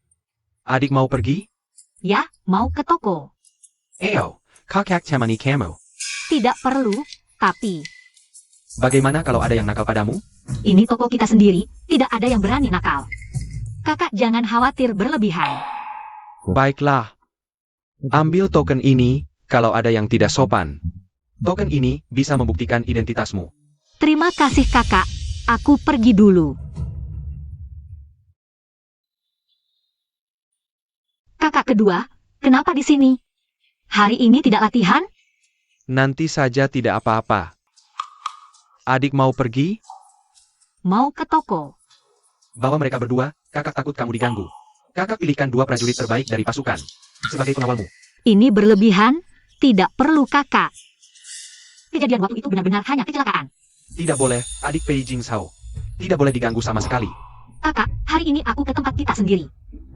Adik mau pergi? ya, mau ke toko. Eyo, kakak temani kamu. Tidak perlu, tapi Bagaimana kalau ada yang nakal padamu? ini toko kita sendiri, tidak ada yang berani nakal. Kakak jangan khawatir berlebihan. Baiklah. Ambil token ini, kalau ada yang tidak sopan. Token ini bisa membuktikan identitasmu. Terima kasih kakak, aku pergi dulu. Kakak kedua, kenapa di sini? Hari ini tidak latihan? Nanti saja tidak apa-apa. Adik mau pergi? Mau ke toko. Bawa mereka berdua, kakak takut kamu diganggu. Kakak pilihkan 2 prajurit terbaik dari pasukan sebagai pengawalmu. Ini berlebihan, tidak perlu kakak. Kejadian waktu itu benar-benar hanya kecelakaan. Tidak boleh, adik Pei Jingshao. Tidak boleh diganggu sama sekali. Kakak, hari ini aku ke tempat kita sendiri.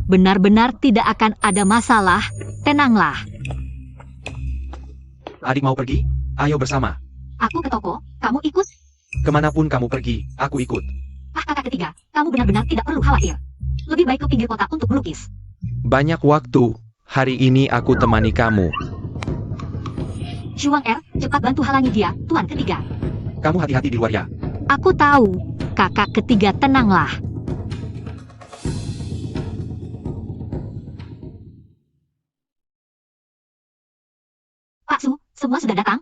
Benar-benar tidak akan ada masalah, tenanglah. Adik mau pergi? Ayo bersama. Aku ke toko, kamu ikut? Kemanapun kamu pergi, aku ikut. Kakak ketiga, kamu benar-benar tidak perlu khawatir. Lebih baik ke pinggir kota untuk melukis. Banyak waktu. Hari ini aku temani kamu. Shuang Er, cepat bantu halangi dia, tuan ketiga. Kamu hati-hati di luar ya. Aku tahu, kakak ketiga tenanglah. Pak Su, semua sudah datang?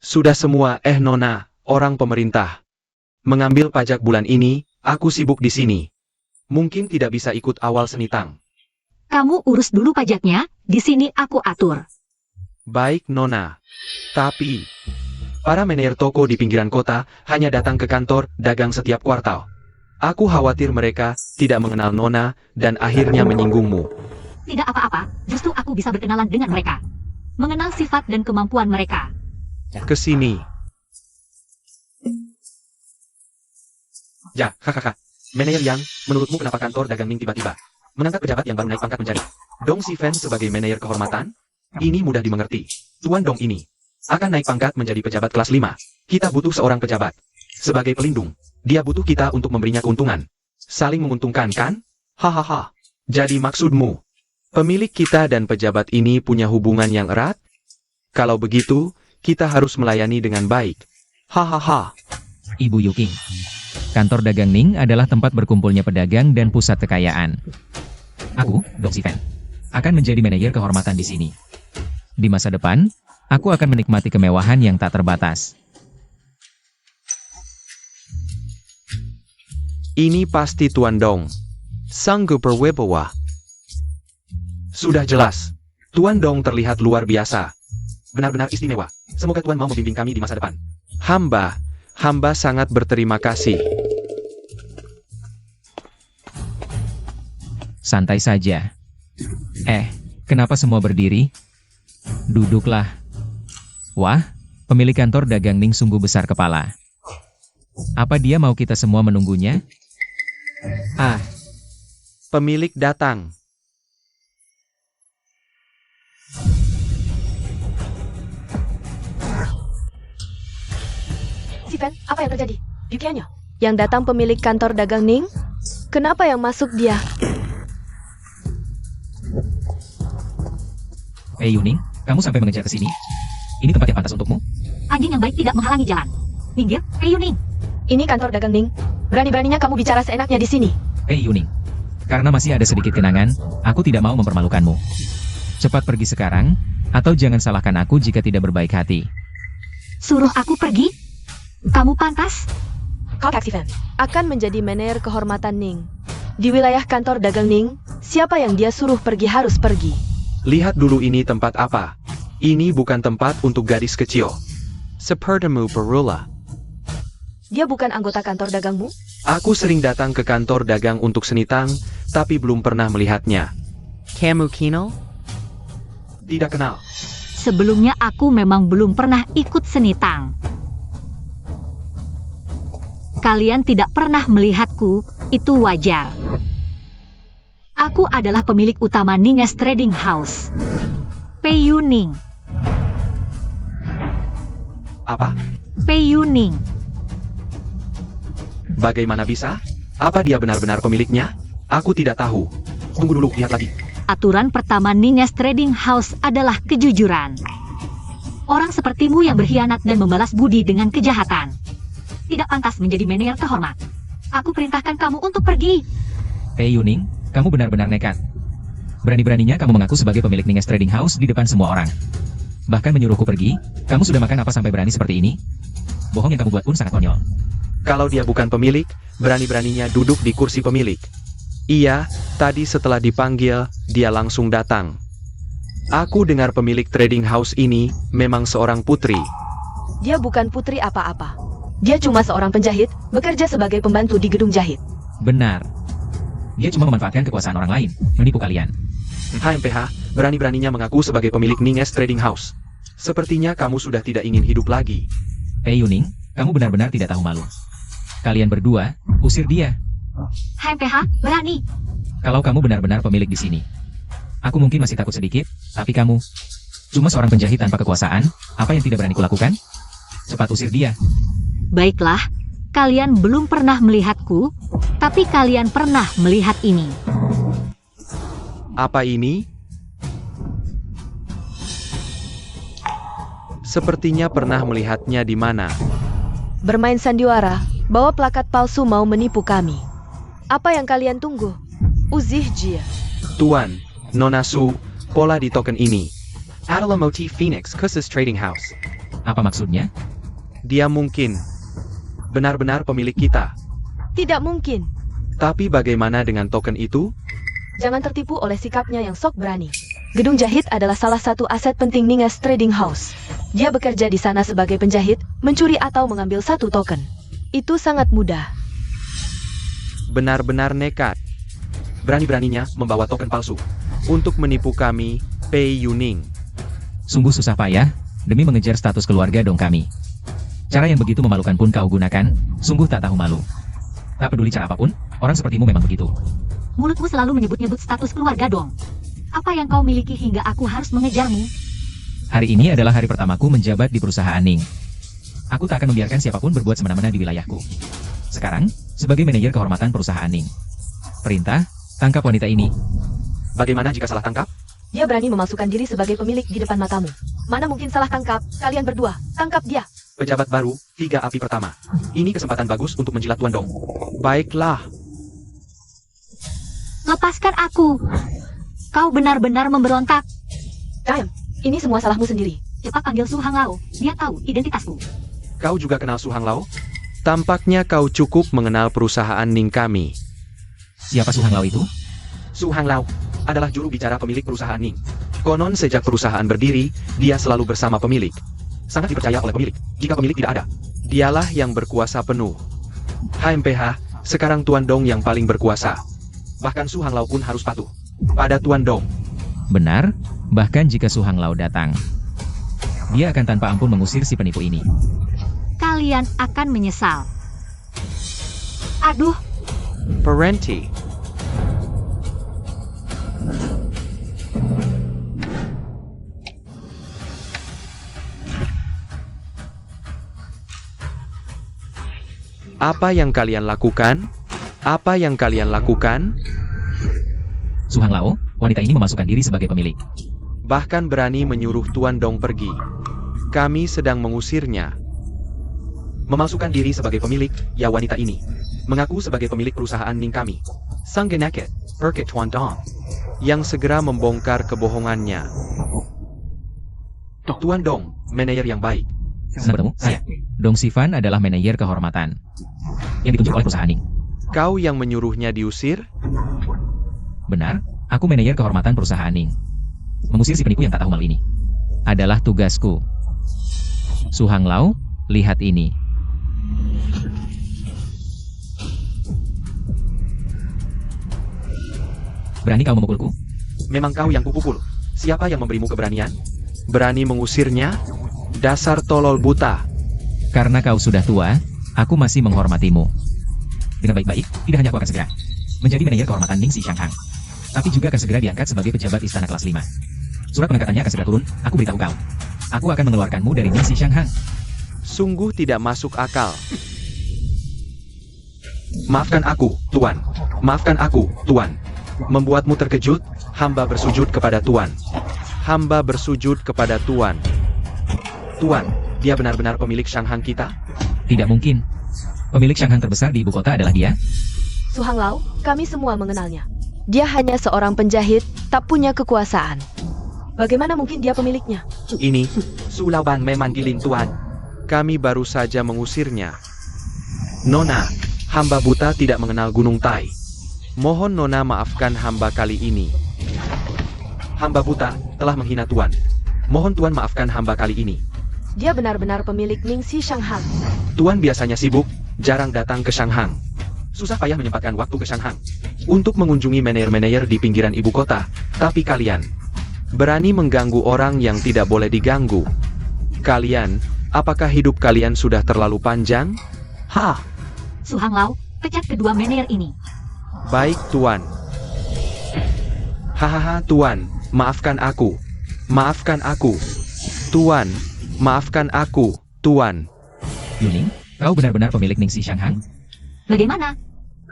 Sudah semua, Nona, orang pemerintah. Mengambil pajak bulan ini, aku sibuk di sini. Mungkin tidak bisa ikut awal seni tang. Kamu urus dulu pajaknya, di sini aku atur. Baik, Nona. Tapi, para manajer toko di pinggiran kota hanya datang ke kantor dagang setiap kuartal. Aku khawatir mereka tidak mengenal Nona dan akhirnya menyinggungmu. Tidak apa-apa, justru aku bisa berkenalan dengan mereka. Mengenal sifat dan kemampuan mereka. Ke sini. Ya, kakak. Manajer Yang, menurutmu kenapa kantor dagang Ning tiba-tiba mengangkat pejabat yang baru naik pangkat menjadi Dong Si Fen sebagai manajer kehormatan? Ini mudah dimengerti. Tuan Dong ini akan naik pangkat menjadi pejabat kelas 5. Kita butuh seorang pejabat. Sebagai pelindung, dia butuh kita untuk memberinya keuntungan. Saling menguntungkan, kan? Hahaha. Jadi maksudmu, pemilik kita dan pejabat ini punya hubungan yang erat? Kalau begitu, kita harus melayani dengan baik. Hahaha. Ibu Yuking. Kantor dagang Ning adalah tempat berkumpulnya pedagang dan pusat kekayaan. Aku, Dong Si Fen, akan menjadi manajer kehormatan di sini. Di masa depan, aku akan menikmati kemewahan yang tak terbatas. Ini pasti Tuan Dong. Sang berwibawa. Sudah jelas. Tuan Dong terlihat luar biasa. Benar-benar istimewa. Semoga Tuan mau membimbing kami di masa depan. Hamba sangat berterima kasih. Santai saja. Kenapa semua berdiri? Duduklah. Wah, pemilik kantor dagang Ning sungguh besar kepala. Apa dia mau kita semua menunggunya? Pemilik datang. Si Fen, apa yang terjadi? Yukianyo? Yang datang pemilik kantor dagang Ning? Kenapa yang masuk dia? Yuning, kamu sampai mengejar ke sini? Ini tempat yang pantas untukmu? Anjing yang baik tidak menghalangi jalan. Minggir, Yuning. Ini kantor dagang Ning. Berani-beraninya kamu bicara seenaknya di sini. Yuning, karena masih ada sedikit kenangan, aku tidak mau mempermalukanmu. Cepat pergi sekarang, atau jangan salahkan aku jika tidak berbaik hati. Suruh aku pergi? Kamu pantas? Kau Si Fen akan menjadi manajer kehormatan Ning. Di wilayah kantor dagang Ning, siapa yang dia suruh pergi harus pergi. Lihat dulu ini tempat apa. Ini bukan tempat untuk gadis kecil. Sepertimu perula. Dia bukan anggota kantor dagangmu? Aku sering datang ke kantor dagang untuk seni tang, tapi belum pernah melihatnya. Kamu kenal? Tidak kenal. Sebelumnya aku memang belum pernah ikut seni tang. Kalian tidak pernah melihatku, itu wajar. Aku adalah pemilik utama Ninges Trading House. Pei Yuning. Apa? Pei Yuning. Bagaimana bisa? Apa dia benar-benar pemiliknya? Aku tidak tahu. Tunggu dulu, lihat lagi. Aturan pertama Ninges Trading House adalah kejujuran. Orang sepertimu yang berkhianat dan membalas budi dengan kejahatan tidak pantas menjadi manajer terhormat. Aku perintahkan kamu untuk pergi. Yuning, kamu benar-benar nekat. Berani-beraninya kamu mengaku sebagai pemilik Ninges Trading House di depan semua orang. Bahkan menyuruhku pergi. Kamu sudah makan apa sampai berani seperti ini? Bohong yang kamu buat pun sangat konyol. Kalau dia bukan pemilik, berani-beraninya duduk di kursi pemilik. Iya, tadi setelah dipanggil, dia langsung datang. Aku dengar pemilik trading house ini memang seorang putri. Dia bukan putri apa-apa. Dia cuma seorang penjahit, bekerja sebagai pembantu di gedung jahit. Benar. Dia cuma memanfaatkan kekuasaan orang lain, menipu kalian. HMPH, berani-beraninya mengaku sebagai pemilik Ninges Trading House. Sepertinya kamu sudah tidak ingin hidup lagi. Pei Yuning, kamu benar-benar tidak tahu malu. Kalian berdua, usir dia. HMPH, berani. Kalau kamu benar-benar pemilik di sini. Aku mungkin masih takut sedikit, tapi kamu cuma seorang penjahit tanpa kekuasaan, apa yang tidak berani kulakukan? Cepat usir dia. Baiklah, kalian belum pernah melihatku, tapi kalian pernah melihat ini. Apa ini? Sepertinya pernah melihatnya di mana. Bermain sandiwara, bawa plakat palsu mau menipu kami. Apa yang kalian tunggu? Uzih Jia. Tuan, Nona Su, pola di token ini adalah motif Phoenix khusus Trading House. Apa maksudnya? Dia mungkin benar-benar pemilik kita. Tidak mungkin. Tapi bagaimana dengan token itu? Jangan tertipu oleh sikapnya yang sok berani. Gedung jahit adalah salah satu aset penting Ninges Trading House. Dia bekerja di sana sebagai penjahit, mencuri atau mengambil satu token. Itu sangat mudah. Benar-benar nekat. Berani-beraninya membawa token palsu untuk menipu kami, Pei Yuning. Sungguh susah payah, demi mengejar status keluarga dong kami. Cara yang begitu memalukan pun kau gunakan, sungguh tak tahu malu. Tak peduli cara apapun, orang sepertimu memang begitu. Mulutmu selalu menyebut-nyebut status keluarga dong. Apa yang kau miliki hingga aku harus mengejarmu? Hari ini adalah hari pertamaku menjabat di perusahaan Ning. Aku tak akan membiarkan siapapun berbuat semena-mena di wilayahku. Sekarang, sebagai manajer kehormatan perusahaan Ning. Perintah, tangkap wanita ini. Bagaimana jika salah tangkap? Dia berani memasukkan diri sebagai pemilik di depan matamu. Mana mungkin salah tangkap? Kalian berdua, tangkap dia. Pejabat baru, 3 api pertama. Ini kesempatan bagus untuk menjilat Tuan Dong. Baiklah. Lepaskan aku. Kau benar-benar memberontak. Diam, ini semua salahmu sendiri. Cepat panggil Su Hang Lao. Dia tahu identitasku. Kau juga kenal Su Hang Lao? Tampaknya kau cukup mengenal perusahaan Ning kami. Siapa Su Hang Lao itu? Su Hang Lao adalah juru bicara pemilik perusahaan Ning. Konon sejak perusahaan berdiri, dia selalu bersama pemilik. Sangat dipercaya oleh pemilik. Jika pemilik tidak ada, dialah yang berkuasa penuh. HMPH, sekarang Tuan Dong yang paling berkuasa. Bahkan Su Hang Lao pun harus patuh pada Tuan Dong. Benar, bahkan jika Su Hang Lao datang, dia akan tanpa ampun mengusir si penipu ini. Kalian akan menyesal. Aduh, Parenti. Apa yang kalian lakukan? Apa yang kalian lakukan? Su Hang Lao, wanita ini memasukkan diri sebagai pemilik. Bahkan berani menyuruh Tuan Dong pergi. Kami sedang mengusirnya. Memasukkan diri sebagai pemilik, ya wanita ini. Mengaku sebagai pemilik perusahaan Ning kami. Sang Genaket, Perkit Tuan Dong. Yang segera membongkar kebohongannya. Tuan Dong, manajer yang baik. Senang bertemu, saya. Dong Sivan adalah manajer kehormatan yang ditunjuk oleh perusahaan Ning. Kau yang menyuruhnya diusir? Benar, aku manajer kehormatan perusahaan Ning. Mengusir si penipu yang tak tahu malu ini adalah tugasku. Su Hang Lao, lihat ini. Berani kau memukulku? Memang kau yang kupukul. Siapa yang memberimu keberanian? Berani mengusirnya? Dasar tolol buta. Karena kau sudah tua, aku masih menghormatimu. Dengan baik-baik, tidak hanya aku akan segera menjadi manajer kehormatan Ning Si Shanghang, tapi juga akan segera diangkat sebagai pejabat istana kelas 5. Surat pengangkatannya akan segera turun, aku beritahu kau. Aku akan mengeluarkanmu dari Ning Si Shanghang. Sungguh tidak masuk akal. Maafkan aku, Tuan. Maafkan aku, Tuan. Membuatmu terkejut, hamba bersujud kepada Tuan. Hamba bersujud kepada Tuan. Tuan, dia benar-benar pemilik Shanghang kita? Tidak mungkin. Pemilik Shanghang terbesar di ibu kota adalah dia. Su Hang Lao, kami semua mengenalnya. Dia hanya seorang penjahit, tak punya kekuasaan. Bagaimana mungkin dia pemiliknya? Ini, Su Laoban memang giling Tuan. Kami baru saja mengusirnya. Nona, hamba buta tidak mengenal Gunung Tai. Mohon Nona maafkan hamba kali ini. Hamba buta telah menghina Tuan. Mohon Tuan maafkan hamba kali ini. Dia benar-benar pemilik Ning Si Shanghang. Tuan biasanya sibuk, jarang datang ke Shanghang. Susah payah menyempatkan waktu ke Shanghang. untuk mengunjungi manajer-manajer di pinggiran ibu kota, tapi kalian berani mengganggu orang yang tidak boleh diganggu. Kalian, apakah hidup kalian sudah terlalu panjang? Hah, Su Hanglau, pecat kedua manajer ini. baik tuan. Hahaha tuan, maafkan aku. Maafkan aku. Tuan, maafkan aku, tuan. Yuning, kau benar-benar pemilik Ningsi Shanghang? Bagaimana?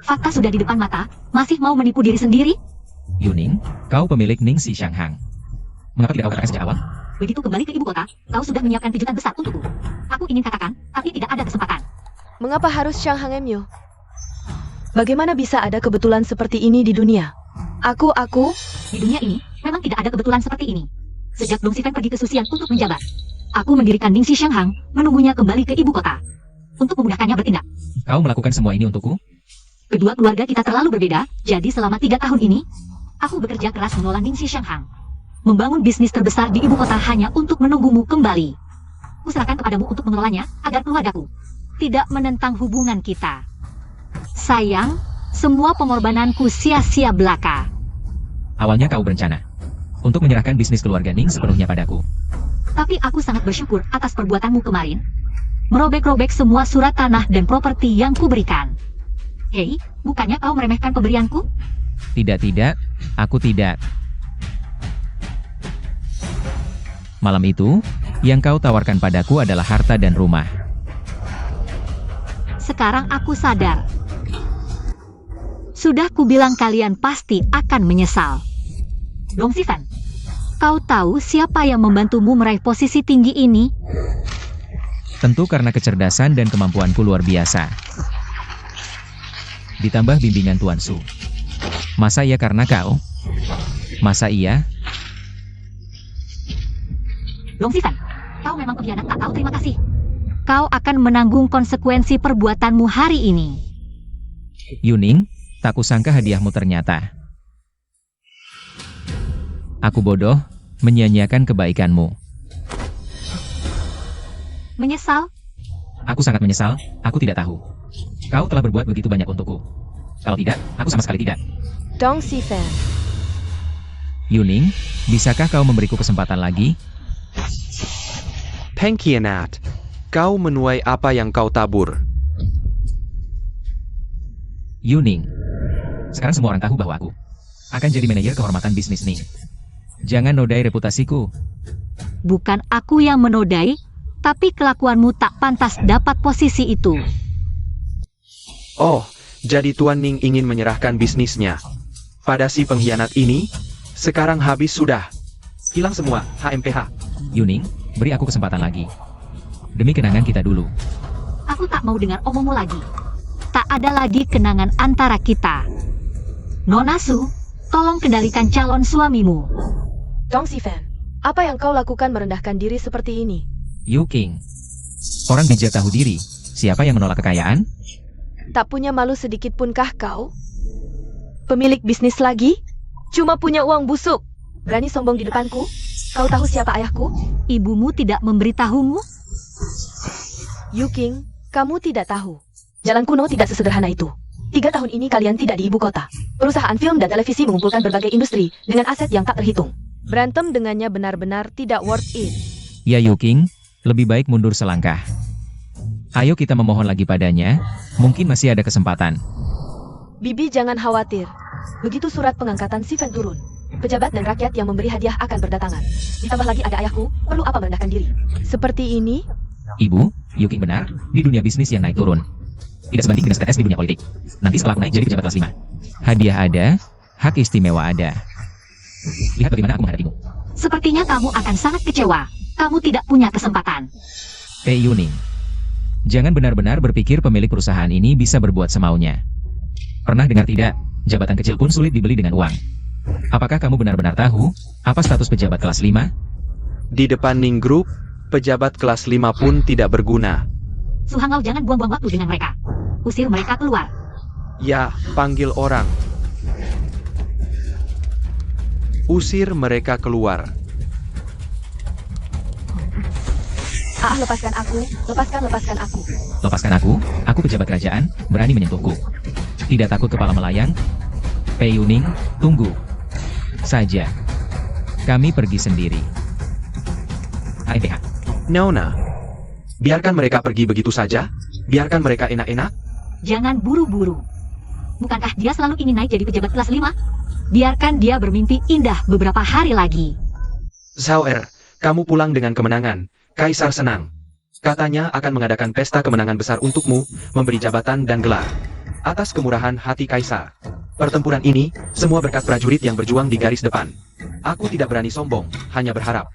Fakta sudah di depan mata, masih mau menipu diri sendiri? Yuning, kau pemilik Ningsi Shanghang. Mengapa tidak kau katakan sejak awal? Begitu kembali ke ibu kota, kau sudah menyiapkan kejutan besar untukku. Aku ingin katakan, tapi tidak ada kesempatan. Mengapa harus Shanghang MU? Bagaimana bisa ada kebetulan seperti ini di dunia? Aku, Di dunia ini, memang tidak ada kebetulan seperti ini. Sejak Dong Sifen pergi ke Susian untuk menjabat, aku mendirikan Ningsi Shanghang, menunggunya kembali ke ibu kota. Untuk memudahkannya bertindak. Kau melakukan semua ini untukku? Kedua keluarga kita terlalu berbeda, jadi selama 3 tahun ini, aku bekerja keras mengelola Ningsi Shanghang. Membangun bisnis terbesar di ibu kota hanya untuk menunggumu kembali. Kuserahkan kepadamu untuk mengelolanya, agar keluargaku tidak menentang hubungan kita. Sayang, semua pengorbananku sia-sia belaka. Awalnya kau berencana untuk menyerahkan bisnis keluarga Ning sepenuhnya padaku. Tapi aku sangat bersyukur atas perbuatanmu kemarin. Merobek-robek semua surat tanah dan properti yang kuberikan. Hei, bukannya kau meremehkan pemberianku? Tidak, aku tidak. Malam itu, yang kau tawarkan padaku adalah harta dan rumah. Sekarang aku sadar. Sudah kubilang kalian pasti akan menyesal. Dong Sifen, kau tahu siapa yang membantumu meraih posisi tinggi ini? Tentu karena kecerdasan dan kemampuanku luar biasa. Ditambah bimbingan Tuan Su. Masa iya karena kau? Masa iya? Dong Sifen, kau memang pengkhianat tak tahu terima kasih. Kau akan menanggung konsekuensi perbuatanmu hari ini. Yuning, tak kusangka hadiahmu ternyata. Aku bodoh, menyia-nyiakan kebaikanmu. Menyesal? Aku sangat menyesal, aku tidak tahu. Kau telah berbuat begitu banyak untukku. Kalau tidak, aku sama sekali tidak. Dong Sifen. Yuning, bisakah kau memberiku kesempatan lagi? Pengkhianat, kau menuai apa yang kau tabur. Yuning, sekarang semua orang tahu bahwa aku akan jadi manajer kehormatan bisnis Ning. Jangan nodai reputasiku. Bukan aku yang menodai, tapi kelakuanmu tak pantas dapat posisi itu. Oh, jadi Tuan Ning ingin menyerahkan bisnisnya pada si pengkhianat ini? Sekarang habis sudah. Hilang semua, HMPH. Yuning, beri aku kesempatan lagi. Demi kenangan kita dulu. Aku tak mau dengar omongmu lagi. Tak ada lagi kenangan antara kita. Nona Su, tolong kendalikan calon suamimu. Dong Sifen, apa yang kau lakukan merendahkan diri seperti ini? Yu King. Orang bijak tahu diri. Siapa yang menolak kekayaan? Tak punya malu sedikit pun kah kau? Pemilik bisnis lagi? Cuma punya uang busuk. Berani sombong di depanku? Kau tahu siapa ayahku? Ibumu tidak memberitahumu? Yu King, kamu tidak tahu. Jalan kuno tidak sesederhana itu. 3 tahun ini kalian tidak di ibu kota. Perusahaan film dan televisi mengumpulkan berbagai industri dengan aset yang tak terhitung. Berantem dengannya benar-benar tidak worth it. Ya Yu King, lebih baik mundur selangkah. Ayo kita memohon lagi padanya, mungkin masih ada kesempatan. Bibi jangan khawatir. Begitu surat pengangkatan Sifen turun, pejabat dan rakyat yang memberi hadiah akan berdatangan. Ditambah lagi ada ayahku, perlu apa merendahkan diri? Seperti ini? Ibu, Yu King benar, di dunia bisnis yang naik turun. Tidak sebanding dengan status di dunia politik. Nanti setelah aku naik jadi pejabat kelas 5. Hadiah ada, hak istimewa ada. Lihat bagaimana aku menghadapimu. Sepertinya kamu akan sangat kecewa. Kamu tidak punya kesempatan. Yuning, jangan benar-benar berpikir pemilik perusahaan ini bisa berbuat semaunya. Pernah dengar tidak, jabatan kecil pun sulit dibeli dengan uang. Apakah kamu benar-benar tahu, apa status pejabat kelas 5? Di depan Ning Group, pejabat kelas 5 pun tidak berguna. Su Hanglau jangan buang-buang waktu dengan mereka. Usir mereka keluar. Ya, panggil orang. Usir mereka keluar. Lepaskan aku, lepaskan aku. Lepaskan aku pejabat kerajaan, berani menyentuhku. Tidak takut kepala melayang? Pei Yuning, tunggu saja. Kami pergi sendiri. AMPH. Nona, biarkan mereka pergi begitu saja. Biarkan mereka enak-enak. Jangan buru-buru. Bukankah dia selalu ingin naik jadi pejabat kelas 5? Biarkan dia bermimpi indah beberapa hari lagi. Zhao Er, kamu pulang dengan kemenangan. Kaisar senang. Katanya akan mengadakan pesta kemenangan besar untukmu, memberi jabatan dan gelar. Atas kemurahan hati Kaisar. Pertempuran ini, semua berkat prajurit yang berjuang di garis depan. Aku tidak berani sombong, hanya berharap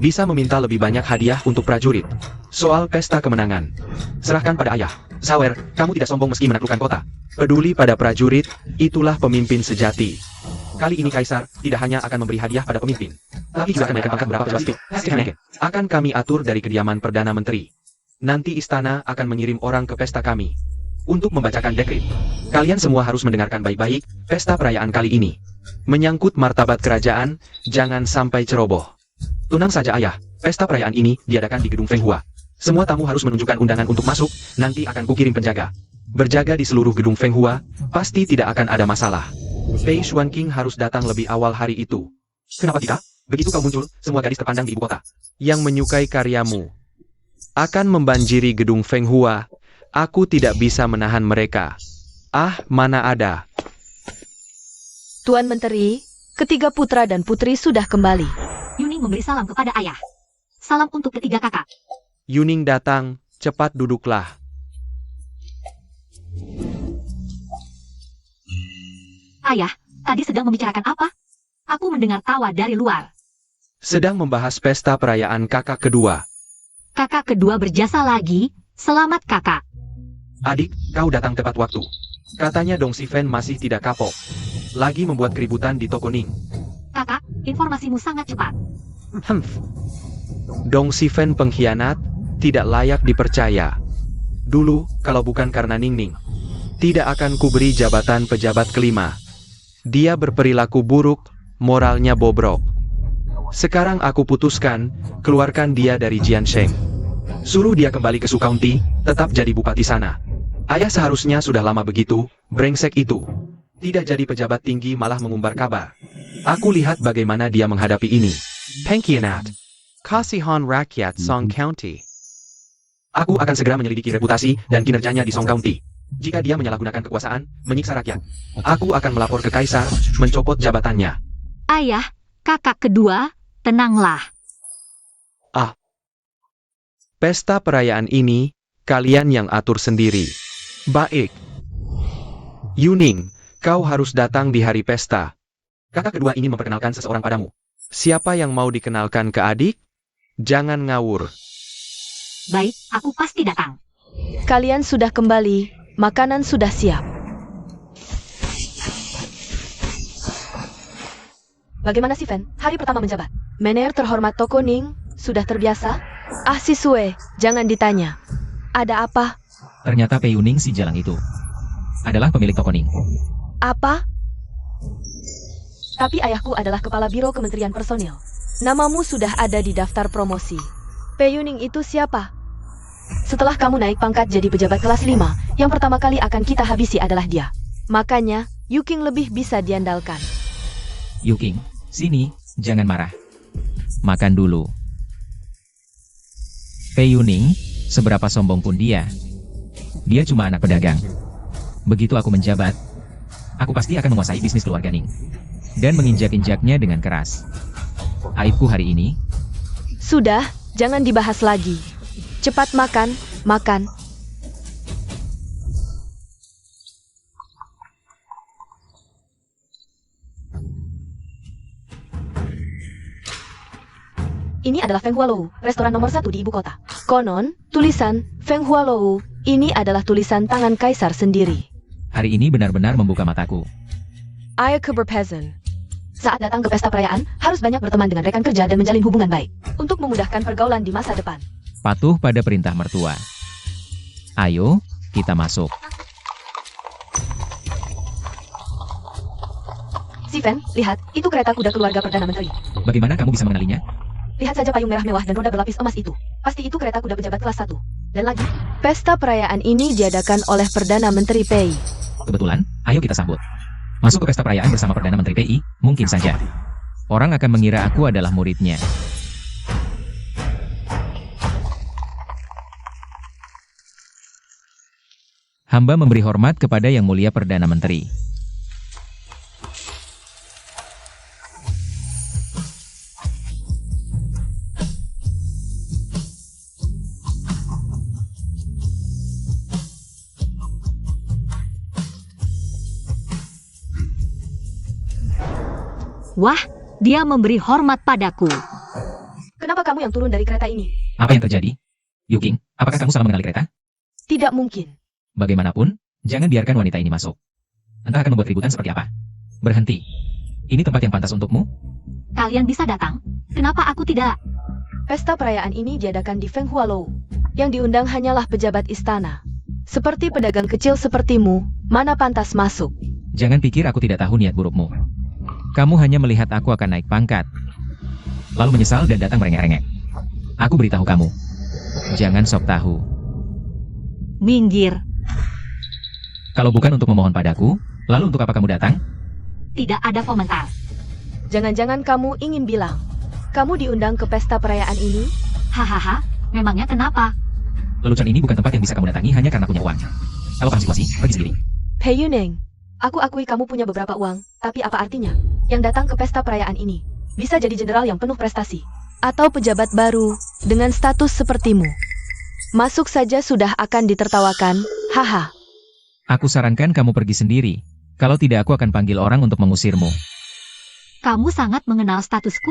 bisa meminta lebih banyak hadiah untuk prajurit. Soal pesta kemenangan, serahkan pada ayah. Zhao Er, kamu tidak sombong meski menaklukkan kota. Peduli pada prajurit, itulah pemimpin sejati. Kali ini Kaisar tidak hanya akan memberi hadiah pada pemimpin, tapi juga akan memberikan pangkat beberapa pejabat sipil. Akan kami atur dari kediaman Perdana Menteri. Nanti istana akan mengirim orang ke pesta kami untuk membacakan dekret. Kalian semua harus mendengarkan baik-baik pesta perayaan kali ini. Menyangkut martabat kerajaan, jangan sampai ceroboh. Tenang saja ayah, pesta perayaan ini diadakan di gedung Fenghua. Semua tamu harus menunjukkan undangan untuk masuk, nanti akan kukirim penjaga. Berjaga di seluruh gedung Fenghua, pasti tidak akan ada masalah. Pei Xuanqing harus datang lebih awal hari itu. Kenapa tidak? Begitu kau muncul, semua gadis terpandang di ibu kota yang menyukai karyamu akan membanjiri gedung Fenghua. Aku tidak bisa menahan mereka. Ah, mana ada. Tuan Menteri, ketiga putra dan putri sudah kembali. Yuning memberi salam kepada ayah. Salam untuk ketiga kakak. Yuning datang, cepat duduklah. Ayah, tadi sedang membicarakan apa? Aku mendengar tawa dari luar. Sedang membahas pesta perayaan kakak kedua. Kakak kedua berjasa lagi. Selamat kakak. Adik, kau datang tepat waktu. Katanya Dong Sifen masih tidak kapok. Lagi membuat keributan di toko Ning. Kakak, informasimu sangat cepat. Dong Sifen pengkhianat, tidak layak dipercaya. Dulu, kalau bukan karena Ning Ning, tidak akan kuberi jabatan pejabat kelima. Dia berperilaku buruk, moralnya bobrok. Sekarang aku putuskan, keluarkan dia dari Jiansheng. Suruh dia kembali ke Su County, tetap jadi bupati sana. Ayah seharusnya sudah lama begitu, brengsek itu. Tidak jadi pejabat tinggi malah mengumbar kabar. Aku lihat bagaimana dia menghadapi ini. Pengkhianat. Kasihan rakyat Song County. Aku akan segera menyelidiki reputasi dan kinerjanya di Song County. Jika dia menyalahgunakan kekuasaan, menyiksa rakyat, aku akan melapor ke Kaisar, mencopot jabatannya. Ayah, kakak kedua, tenanglah. Pesta perayaan ini, kalian yang atur sendiri. Baik. Yuning, kau harus datang di hari pesta. Kakak kedua ingin memperkenalkan seseorang padamu. Siapa yang mau dikenalkan ke adik? Jangan ngawur. Baik, aku pasti datang. Kalian sudah kembali, makanan sudah siap. Bagaimana si Fen, hari pertama menjabat? Mener terhormat Toko Ning, sudah terbiasa? Ah si Sue, jangan ditanya. Ada apa? Ternyata Pei Yuning si jalang itu adalah pemilik toko Ning. Apa? Tapi ayahku adalah kepala biro Kementerian Personil. Namamu sudah ada di daftar promosi. Pei Yuning itu siapa? Setelah kamu naik pangkat jadi pejabat kelas 5, yang pertama kali akan kita habisi adalah dia. Makanya, Yuking lebih bisa diandalkan. Yuking, sini, jangan marah. Makan dulu. Pei Yuning, seberapa sombong pun dia cuma anak pedagang. Begitu aku menjabat, aku pasti akan menguasai bisnis keluarga Ning dan menginjak-injaknya dengan keras. Aibku hari ini. Sudah, jangan dibahas lagi. Cepat makan, makan. Ini adalah Feng Hualou, restoran nomor 1 di ibu kota. Konon, tulisan Feng Hualou ini adalah tulisan tangan kaisar sendiri. Hari ini benar-benar membuka mataku. Ayah berpesan. Saat datang ke pesta perayaan, harus banyak berteman dengan rekan kerja dan menjalin hubungan baik untuk memudahkan pergaulan di masa depan. Patuh pada perintah mertua. Ayo, kita masuk. Sifen, lihat, itu kereta kuda keluarga Perdana Menteri. Bagaimana kamu bisa mengenalinya? Lihat saja payung merah mewah dan roda berlapis emas itu. Pasti itu kereta kuda pejabat kelas 1. Dan lagi, pesta perayaan ini diadakan oleh Perdana Menteri Pei. Kebetulan, ayo kita sambut. Masuk ke pesta perayaan bersama Perdana Menteri PI, mungkin saja. Orang akan mengira aku adalah muridnya. Hamba memberi hormat kepada Yang Mulia Perdana Menteri. Wah, dia memberi hormat padaku. Kenapa kamu yang turun dari kereta ini? Apa yang terjadi? Yuking, apakah kamu salah mengenali kereta? Tidak mungkin. Bagaimanapun, jangan biarkan wanita ini masuk. Entah akan membuat ributan seperti apa. Berhenti. Ini tempat yang pantas untukmu? Kalian bisa datang. Kenapa aku tidak? Pesta perayaan ini diadakan di Fenghua Lou. Yang diundang hanyalah pejabat istana. Seperti pedagang kecil sepertimu, mana pantas masuk? Jangan pikir aku tidak tahu niat burukmu. Kamu hanya melihat aku akan naik pangkat, lalu menyesal dan datang merengek-rengek. Aku beritahu kamu, jangan sok tahu. Minggir. Kalau bukan untuk memohon padaku, lalu untuk apa kamu datang? Tidak ada komentar. Jangan-jangan kamu ingin bilang, kamu diundang ke pesta perayaan ini? Hahaha, memangnya kenapa? Lelucon ini bukan tempat yang bisa kamu datangi hanya karena punya uang. Kalau paham situasi, pergi sendiri. Pei Yuneng, aku akui kamu punya beberapa uang, tapi apa artinya? Yang datang ke pesta perayaan ini bisa jadi jenderal yang penuh prestasi, atau pejabat baru dengan status sepertimu. Masuk saja sudah akan ditertawakan, haha. Aku sarankan kamu pergi sendiri. Kalau tidak aku akan panggil orang untuk mengusirmu. Kamu sangat mengenal statusku?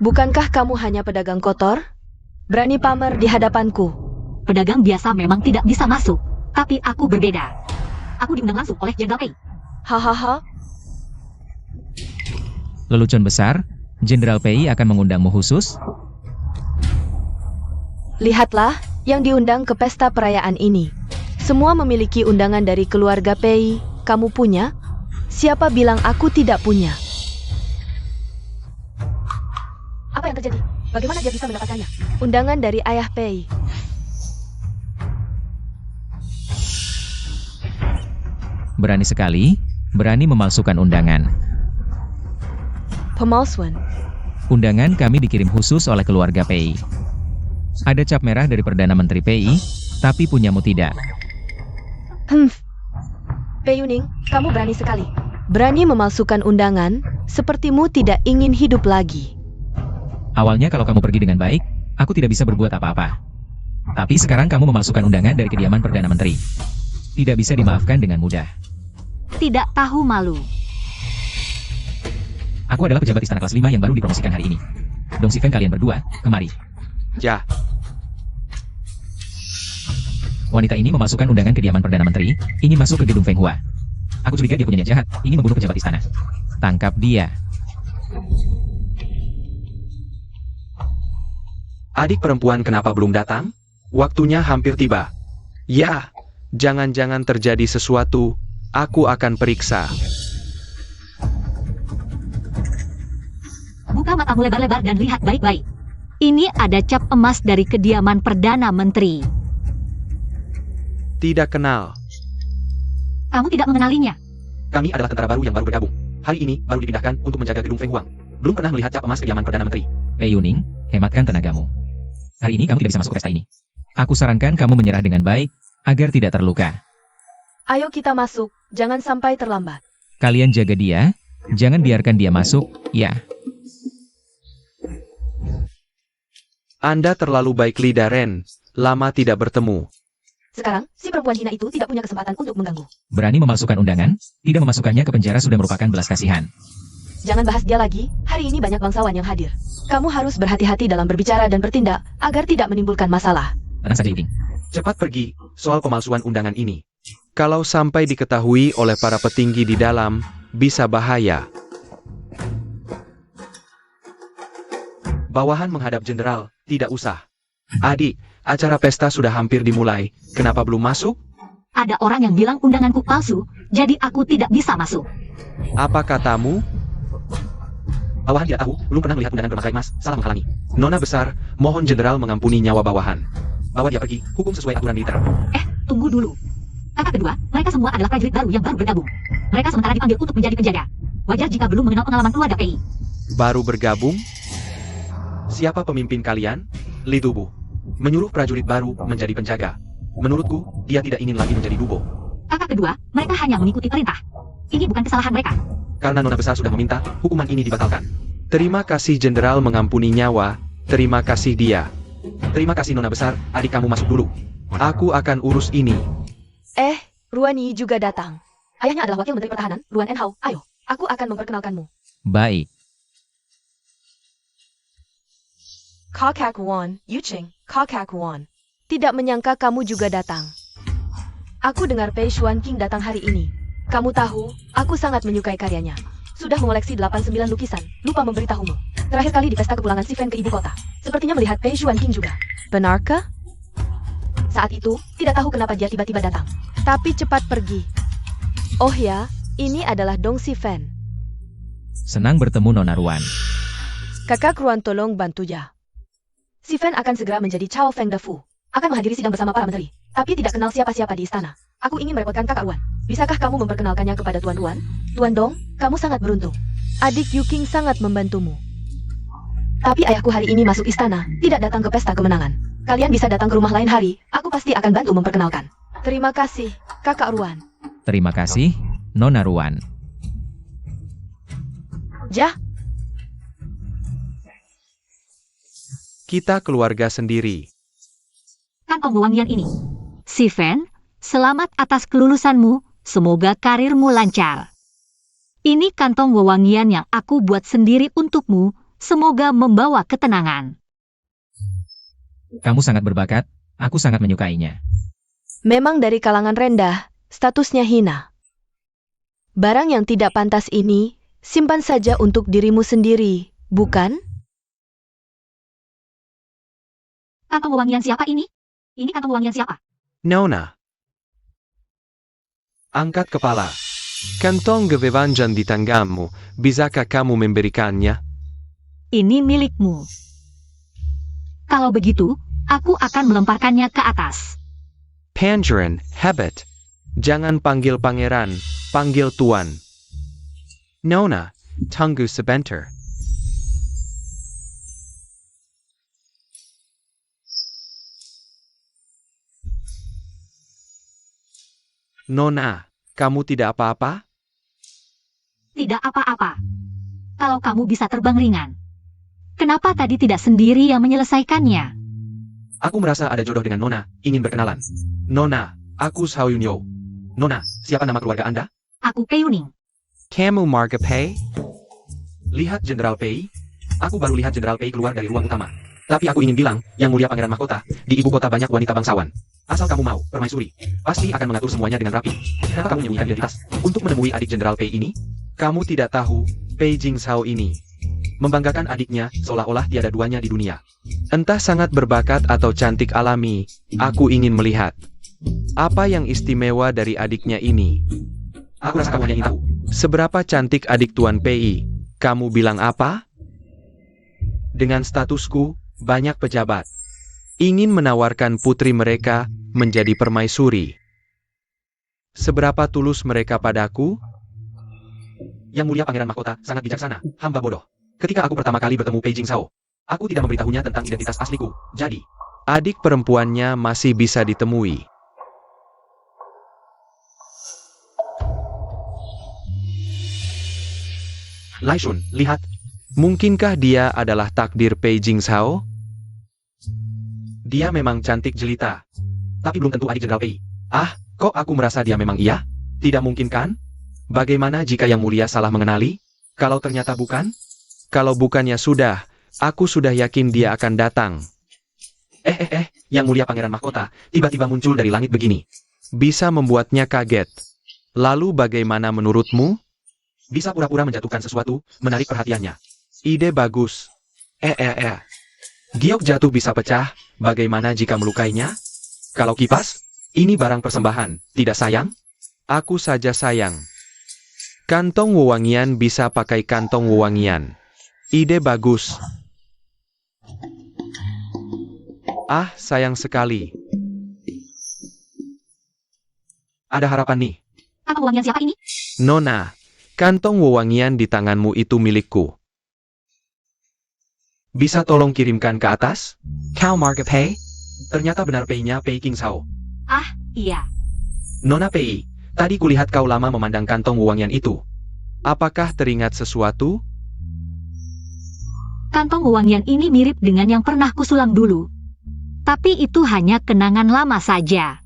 Bukankah kamu hanya pedagang kotor? Berani pamer di hadapanku. Pedagang biasa memang tidak bisa masuk, tapi aku berbeda. Aku diundang langsung oleh Jenderal Pei. Hahaha. Lelucon besar, Jenderal Pei akan mengundangmu khusus. Lihatlah yang diundang ke pesta perayaan ini. Semua memiliki undangan dari keluarga Pei. Kamu punya? Siapa bilang aku tidak punya? Apa yang terjadi? Bagaimana dia bisa mendapatkannya? Undangan dari ayah Pei. Berani sekali, berani memalsukan undangan. Pemalsuan. Undangan kami dikirim khusus oleh keluarga Pei. Ada cap merah dari Perdana Menteri Pei, tapi punyamu tidak. Pei Yuning, kamu berani sekali. Berani memalsukan undangan, sepertimu tidak ingin hidup lagi. Awalnya kalau kamu pergi dengan baik, aku tidak bisa berbuat apa-apa. Tapi sekarang kamu memalsukan undangan dari kediaman Perdana Menteri. Tidak bisa dimaafkan dengan mudah. Tidak tahu malu. Aku adalah pejabat istana kelas 5 yang baru dipromosikan hari ini. Dong Si Feng, kalian berdua, kemari. Ya, Wanita ini memasukkan undangan kediaman Perdana Menteri, ingin masuk ke gedung Fenghua. Aku curiga dia punya niat jahat, ingin membunuh pejabat istana. Tangkap dia. adik perempuan kenapa belum datang? Waktunya hampir tiba. Ya, jangan-jangan terjadi sesuatu, aku akan periksa. Buka matamu lebar-lebar dan lihat baik-baik. Ini ada cap emas dari kediaman Perdana Menteri. Tidak kenal. Kamu tidak mengenalinya. Kami adalah tentara baru yang baru bergabung. Hari ini baru dipindahkan untuk menjaga gedung Feng Huang. Belum pernah melihat cap emas kediaman Perdana Menteri. Pei Yuning, hematkan tenagamu. Hari ini kamu tidak bisa masuk pesta ini. Aku sarankan kamu menyerah dengan baik, agar tidak terluka. Ayo kita masuk, jangan sampai terlambat. Kalian jaga dia, jangan biarkan dia masuk, ya. Anda terlalu baik, Li Daren. Lama tidak bertemu. Sekarang, si perempuan hina itu tidak punya kesempatan untuk mengganggu. Berani memalsukan undangan, tidak memasukkannya ke penjara sudah merupakan belas kasihan. Jangan bahas dia lagi, hari ini banyak bangsawan yang hadir. Kamu harus berhati-hati dalam berbicara dan bertindak, agar tidak menimbulkan masalah. Tenang saja, Yuking. Cepat pergi, soal pemalsuan undangan ini. Kalau sampai diketahui oleh para petinggi di dalam, bisa bahaya. Bawahan menghadap jenderal, tidak usah. Adik, acara pesta sudah hampir dimulai, kenapa belum masuk? Ada orang yang bilang undanganku palsu, jadi aku tidak bisa masuk. Apa katamu? Bawahan tidak tahu, belum pernah melihat undangan bermakai emas, salah menghalangi. Nona besar, mohon jenderal mengampuni nyawa bawahan. Bawa dia pergi, hukum sesuai aturan militer. Tunggu dulu. Kakak kedua, mereka semua adalah prajurit baru yang baru bergabung. Mereka sementara dipanggil untuk menjadi penjaga. Wajar jika belum mengenal pengalaman keluarga PI. Baru bergabung? Siapa pemimpin kalian? Li Dubu. Menyuruh prajurit baru menjadi penjaga. Menurutku, dia tidak ingin lagi menjadi Dubo. Kakak kedua, mereka hanya mengikuti perintah. Ini bukan kesalahan mereka. Karena Nona Besar sudah meminta, hukuman ini dibatalkan. Terima kasih Jenderal mengampuni nyawa. Terima kasih dia. Terima kasih Nona Besar, adik kamu masuk dulu. Aku akan urus ini. Ruan Yi juga datang. Ayahnya adalah Wakil Menteri Pertahanan, Ruan Enhao. Ayo, aku akan memperkenalkanmu. Baik. Kakak Wan, Yuching, Kakak Wan. Tidak menyangka kamu juga datang. Aku dengar Pei Xuan King datang hari ini. Kamu tahu, aku sangat menyukai karyanya. Sudah mengoleksi 89 lukisan, lupa memberitahumu. Terakhir kali di pesta kepulangan si Fen ke ibu kota. Sepertinya melihat Pei Xuan King juga. Benarkah? Saat itu, tidak tahu kenapa dia tiba-tiba datang. Tapi cepat pergi. Oh ya, ini adalah Dong Si Fen. Senang bertemu Nona Ruan. Kakak Ruan tolong bantu ya. Si Fen akan segera menjadi Chao Feng Defu. Akan menghadiri sidang bersama para menteri. Tapi tidak kenal siapa-siapa di istana. Aku ingin merepotkan kakak Ruan. Bisakah kamu memperkenalkannya kepada Tuan Ruan? Tuan Dong, kamu sangat beruntung. Adik Yuking sangat membantumu. Tapi ayahku hari ini masuk istana, tidak datang ke pesta kemenangan. Kalian bisa datang ke rumah lain hari, aku pasti akan bantu memperkenalkan. Terima kasih, kakak Ruan. Terima kasih, Nona Ruan. Jah, Kita keluarga sendiri. Kantong wewangian ini. Si Fen, selamat atas kelulusanmu, semoga karirmu lancar. Ini kantong wewangian yang aku buat sendiri untukmu, semoga membawa ketenangan. Kamu sangat berbakat, aku sangat menyukainya. memang dari kalangan rendah, statusnya hina. Barang yang tidak pantas ini, simpan saja untuk dirimu sendiri, bukan? Kantong wewangian siapa ini? Ini kantong wewangian siapa? Nona. Angkat kepala. Kantong gevevanjan di tanggamu, bisakah kamu memberikannya? Ini milikmu. Kalau begitu, aku akan melemparkannya ke atas. Pangeran, hebat. Jangan panggil pangeran, panggil tuan. Nona, tunggu sebentar. Nona, kamu tidak apa-apa? Tidak apa-apa. Kalau kamu bisa terbang ringan. Kenapa tadi tidak sendiri yang menyelesaikannya? Aku merasa ada jodoh dengan Nona, ingin berkenalan. Nona, aku Xiao Yunyo. Nona, siapa nama keluarga Anda? Aku Peyuning. Kamu Marga Pei? Lihat Jenderal Pei? Aku baru lihat Jenderal Pei keluar dari ruang utama. Tapi aku ingin bilang, Yang Mulia Pangeran Mahkota, di ibu kota banyak wanita bangsawan. Asal kamu mau, permaisuri, pasti akan mengatur semuanya dengan rapi. Kenapa kamu menyembunyikan identitas? Untuk menemui adik Jenderal Pei ini? Kamu tidak tahu, Pei Jingshao ini membanggakan adiknya, seolah-olah tiada duanya di dunia. Entah sangat berbakat atau cantik alami, aku ingin melihat. Apa yang istimewa dari adiknya ini? Aku rasa kamu hanya ingin tahu. Seberapa cantik adik Tuan Pei? Kamu bilang apa? Dengan statusku, banyak pejabat ingin menawarkan putri mereka menjadi permaisuri. Seberapa tulus mereka padaku? Yang Mulia Pangeran Mahkota sangat bijaksana, hamba bodoh. Ketika aku pertama kali bertemu Pei Jingshao, aku tidak memberitahunya tentang identitas asliku. Jadi, adik perempuannya masih bisa ditemui. Lai Shun, lihat. Mungkinkah dia adalah takdir Pei Jingshao? Dia memang cantik jelita. Tapi belum tentu adik Jenderal Pei. Ah, kok aku merasa dia memang iya? Tidak mungkin kan? Bagaimana jika Yang Mulia salah mengenali? Kalau ternyata bukan? Kalau bukannya sudah, aku sudah yakin dia akan datang. Yang Mulia Pangeran Mahkota, tiba-tiba muncul dari langit begini. Bisa membuatnya kaget. Lalu bagaimana menurutmu? Bisa pura-pura menjatuhkan sesuatu, menarik perhatiannya. Ide bagus. Giok jatuh bisa pecah, bagaimana jika melukainya? Kalau kipas, ini barang persembahan, tidak sayang? Aku saja sayang. Kantong wewangian bisa pakai kantong wewangian. Ide bagus. Ah, sayang sekali. Ada harapan nih. Kantong wewangian siapa ini? Nona, kantong wewangian di tanganmu itu milikku. Bisa tolong kirimkan ke atas? Kau marga Pei? Ternyata benar Pei-nya Pei King Sao. Iya. Nona Pei, tadi kulihat kau lama memandang kantong wewangian itu. Apakah teringat sesuatu? Kantong wewangian ini mirip dengan yang pernah kusulam dulu. Tapi itu hanya kenangan lama saja.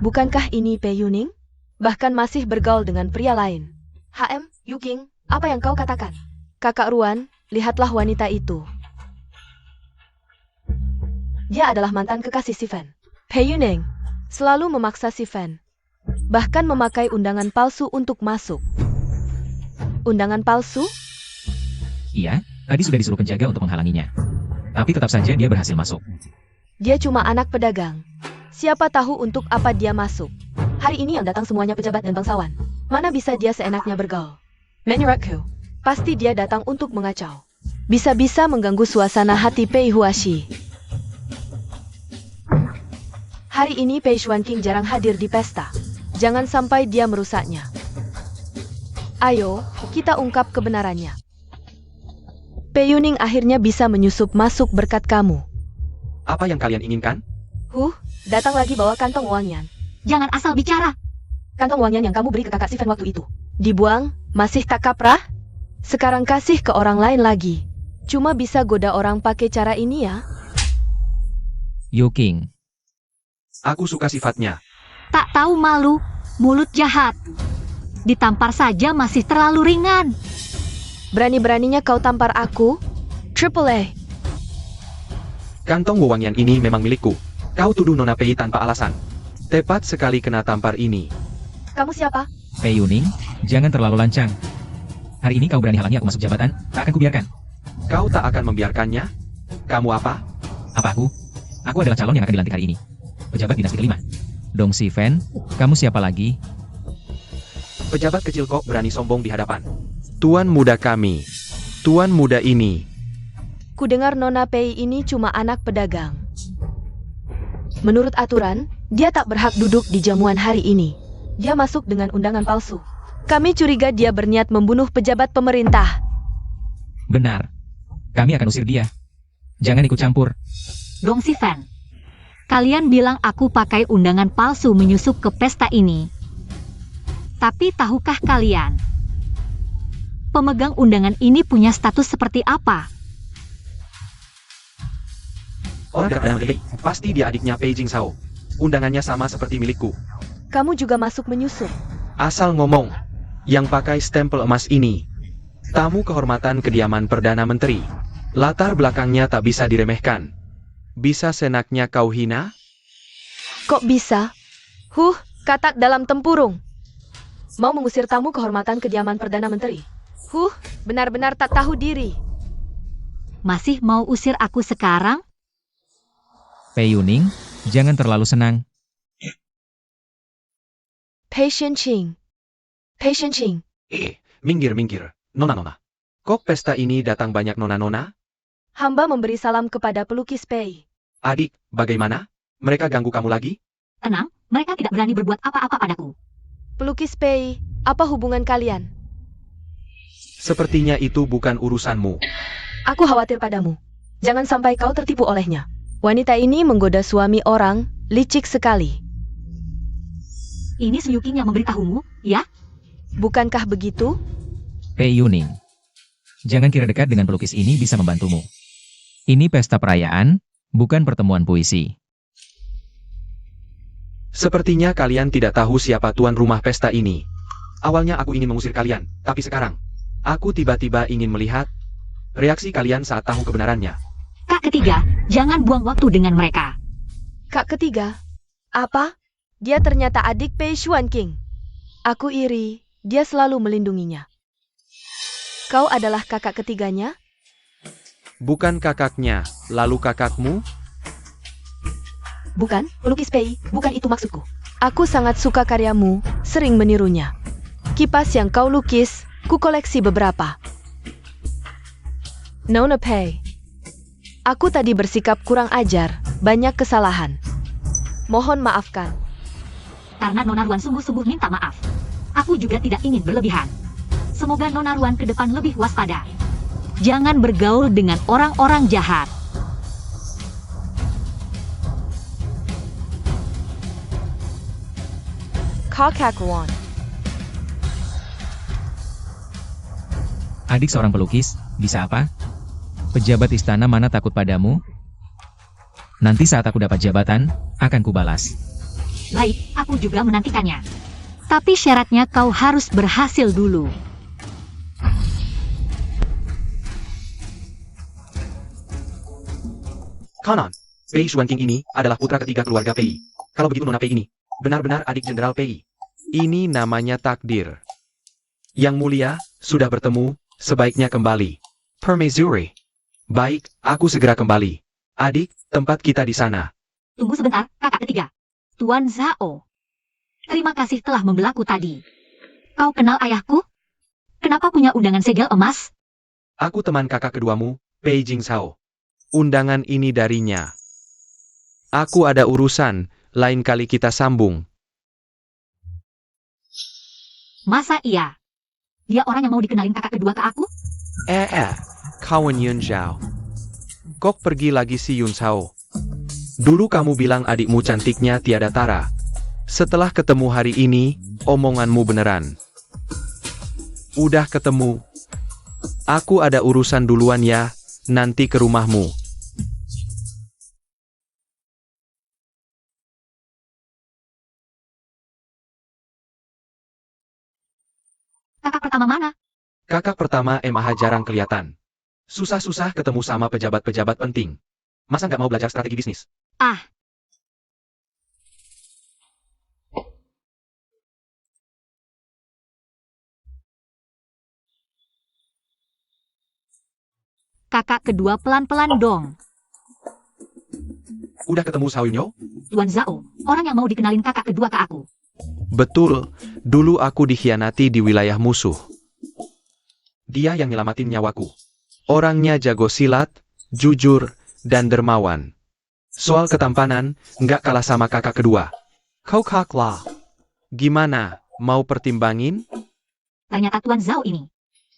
Bukankah ini Pei Yuning? Bahkan masih bergaul dengan pria lain. Yuking, apa yang kau katakan? Kakak Ruan, lihatlah wanita itu. Dia adalah mantan kekasih si Fan. Pei Yuning selalu memaksa si Fan. Bahkan memakai undangan palsu untuk masuk. Undangan palsu? Iya, tadi sudah disuruh penjaga untuk menghalanginya. Tapi tetap saja dia berhasil masuk. Dia cuma anak pedagang. Siapa tahu untuk apa dia masuk. Hari ini yang datang semuanya pejabat dan bangsawan. Mana bisa dia seenaknya bergaul? Menurutku, pasti dia datang untuk mengacau. Bisa-bisa mengganggu suasana hati Pei Huashi. Hari ini Pei Xuanqing jarang hadir di pesta. Jangan sampai dia merusaknya. Ayo, kita ungkap kebenarannya. Pei Yuning akhirnya bisa menyusup masuk berkat kamu. Apa yang kalian inginkan? Datang lagi bawa kantong wangian. Jangan asal bicara. Kantong wangian yang kamu beri ke kakak si Fan waktu itu. Dibuang, masih tak kaprah? Sekarang kasih ke orang lain lagi. Cuma bisa goda orang pakai cara ini ya? Yuking, Aku suka sifatnya. Tak tahu malu, mulut jahat. Ditampar saja masih terlalu ringan. Berani-beraninya kau tampar aku? Triple A. Kantong wewangian ini memang milikku. Kau tuduh Nona Pei tanpa alasan. Tepat sekali kena tampar ini. Kamu siapa? Pei Yuning, jangan terlalu lancang. Hari ini kau berani halangi aku masuk jabatan, tak akan kubiarkan. Kau tak akan membiarkannya? Kamu apa? Apa aku? Aku adalah calon yang akan dilantik hari ini. Pejabat dinasti kelima. Dong Si Fan, kamu siapa lagi? Pejabat kecil kok berani sombong di hadapan. Tuan muda kami. Tuan muda ini. Ku dengar Nona Pei ini cuma anak pedagang. Menurut aturan, dia tak berhak duduk di jamuan hari ini. Dia masuk dengan undangan palsu. Kami curiga dia berniat membunuh pejabat pemerintah. Benar. Kami akan usir dia. Jangan ikut campur. Dong Si Fan, kalian bilang aku pakai undangan palsu menyusup ke pesta ini. Tapi tahukah kalian, pemegang undangan ini punya status seperti apa? Orang tidak pernah melihat. Pasti dia adiknya Pei Jing Sao. Undangannya sama seperti milikku. Kamu juga masuk menyusup. Asal ngomong. Yang pakai stempel emas ini. Tamu kehormatan kediaman Perdana Menteri. Latar belakangnya tak bisa diremehkan. Bisa senaknya kau hina? Kok bisa? Katak dalam tempurung. Mau mengusir tamu kehormatan kediaman Perdana Menteri. Benar-benar tak tahu diri. Masih mau usir aku sekarang? Pei Yuning, jangan terlalu senang. Pei Xuanqing. Minggir. Nona-nona. Kok pesta ini datang banyak nona-nona? Hamba memberi salam kepada pelukis Pei. Adik, bagaimana? Mereka ganggu kamu lagi? Tenang, mereka tidak berani berbuat apa-apa padaku. Pelukis Pei, apa hubungan kalian? Sepertinya itu bukan urusanmu. Aku khawatir padamu. Jangan sampai kau tertipu olehnya. Wanita ini menggoda suami orang, licik sekali. Ini si Yuking yang memberitahumu, ya? Bukankah begitu? Pei Yuning, jangan kira dekat dengan pelukis ini bisa membantumu. Ini pesta perayaan, bukan pertemuan puisi. Sepertinya kalian tidak tahu siapa tuan rumah pesta ini. Awalnya aku ingin mengusir kalian, tapi sekarang, aku tiba-tiba ingin melihat reaksi kalian saat tahu kebenarannya. Kak ketiga, jangan buang waktu dengan mereka. Kak ketiga? Apa? Dia ternyata adik Pei Xuanqing. Aku iri, dia selalu melindunginya. Kau adalah kakak ketiganya? Bukan kakaknya, lalu kakakmu? Bukan, pelukis Pei, bukan itu maksudku. Aku sangat suka karyamu, sering menirunya. Kipas yang kau lukis, Ku koleksi beberapa. Nona Pei. Aku tadi bersikap kurang ajar, banyak kesalahan. Mohon maafkan. Karena Nona Ruan sungguh-sungguh minta maaf. Aku juga tidak ingin berlebihan. Semoga Nona Ruan ke depan lebih waspada. Jangan bergaul dengan orang-orang jahat. Kakak Ruan. Adik seorang pelukis, bisa apa? Pejabat istana mana takut padamu? Nanti saat aku dapat jabatan, akan kubalas. Baik, aku juga menantikannya. Tapi syaratnya kau harus berhasil dulu. Kanan, Pei Xuanqing ini adalah putra ketiga keluarga Pei. Kalau begitu Nona Pei ini, benar-benar adik Jenderal Pei. Ini namanya takdir. Yang mulia, sudah bertemu, sebaiknya kembali. Permaisuri. Baik, aku segera kembali. Adik, tempat kita di sana. Tunggu sebentar, kakak ketiga. Tuan Zhao. Terima kasih telah membelaku tadi. Kau kenal ayahku? Kenapa punya undangan segel emas? Aku teman kakak keduamu, Pei Jingzhao. Undangan ini darinya. Aku ada urusan, lain kali kita sambung. Masa iya? Dia orang yang mau dikenalin kakak kedua ke aku? Kawan Yun Zhao. Kok pergi lagi si Yun Zhao? Dulu kamu bilang adikmu cantiknya tiada tara. Setelah ketemu hari ini, omonganmu beneran. Udah ketemu. Aku ada urusan duluan ya, nanti ke rumahmu. Kakak pertama mana? Kakak pertama MAH jarang kelihatan. Susah-susah ketemu sama pejabat-pejabat penting. Masa nggak mau belajar strategi bisnis? Ah, kakak kedua pelan-pelan dong. Udah ketemu Xiao Yunyo? Tuan Zhao, orang yang mau dikenalin kakak kedua ke aku. Betul, dulu aku dikhianati di wilayah musuh. Dia yang nyelamatin nyawaku. Orangnya jago silat, jujur, dan dermawan. Soal ketampanan, nggak kalah sama kakak kedua. Kau kaklah. Gimana, mau pertimbangin? Ternyata Tuan Zhao ini.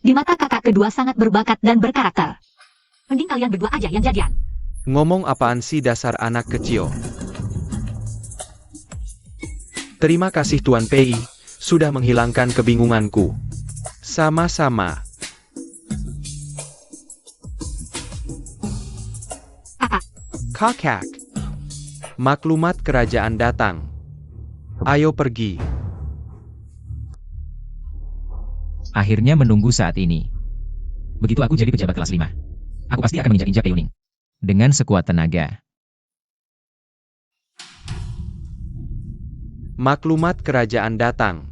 Di mata kakak kedua sangat berbakat dan berkarakter. Mending kalian berdua aja yang jadian. Ngomong apaan sih dasar anak kecil? Terima kasih Tuan Pei, sudah menghilangkan kebingunganku. Sama-sama. Kakak. Maklumat kerajaan datang. Ayo pergi. Akhirnya menunggu saat ini. Begitu aku jadi pejabat kelas 5. Aku pasti akan menginjak-injak Liu Ning. Dengan sekuat tenaga. Maklumat kerajaan datang.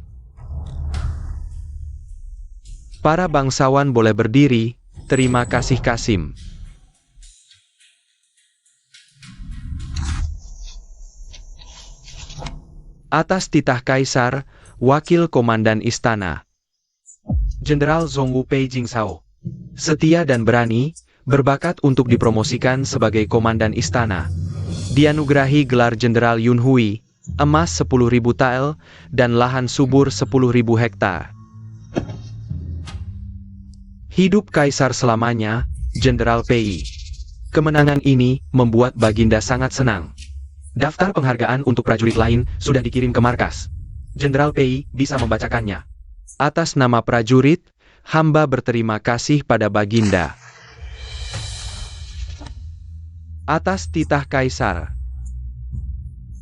Para bangsawan boleh berdiri, terima kasih Kasim. Atas titah Kaisar, Wakil Komandan Istana. Jenderal Zhongwu Pei Jingzhao. Setia dan berani, berbakat untuk dipromosikan sebagai Komandan Istana. Dianugerahi gelar Jenderal Yun Hui, emas 10.000 tael, dan lahan subur 10.000 hektar. Hidup Kaisar selamanya, Jenderal Pei. Kemenangan ini membuat Baginda sangat senang. Daftar penghargaan untuk prajurit lain sudah dikirim ke markas. Jenderal Pei bisa membacakannya. Atas nama prajurit, hamba berterima kasih pada Baginda. Atas titah Kaisar.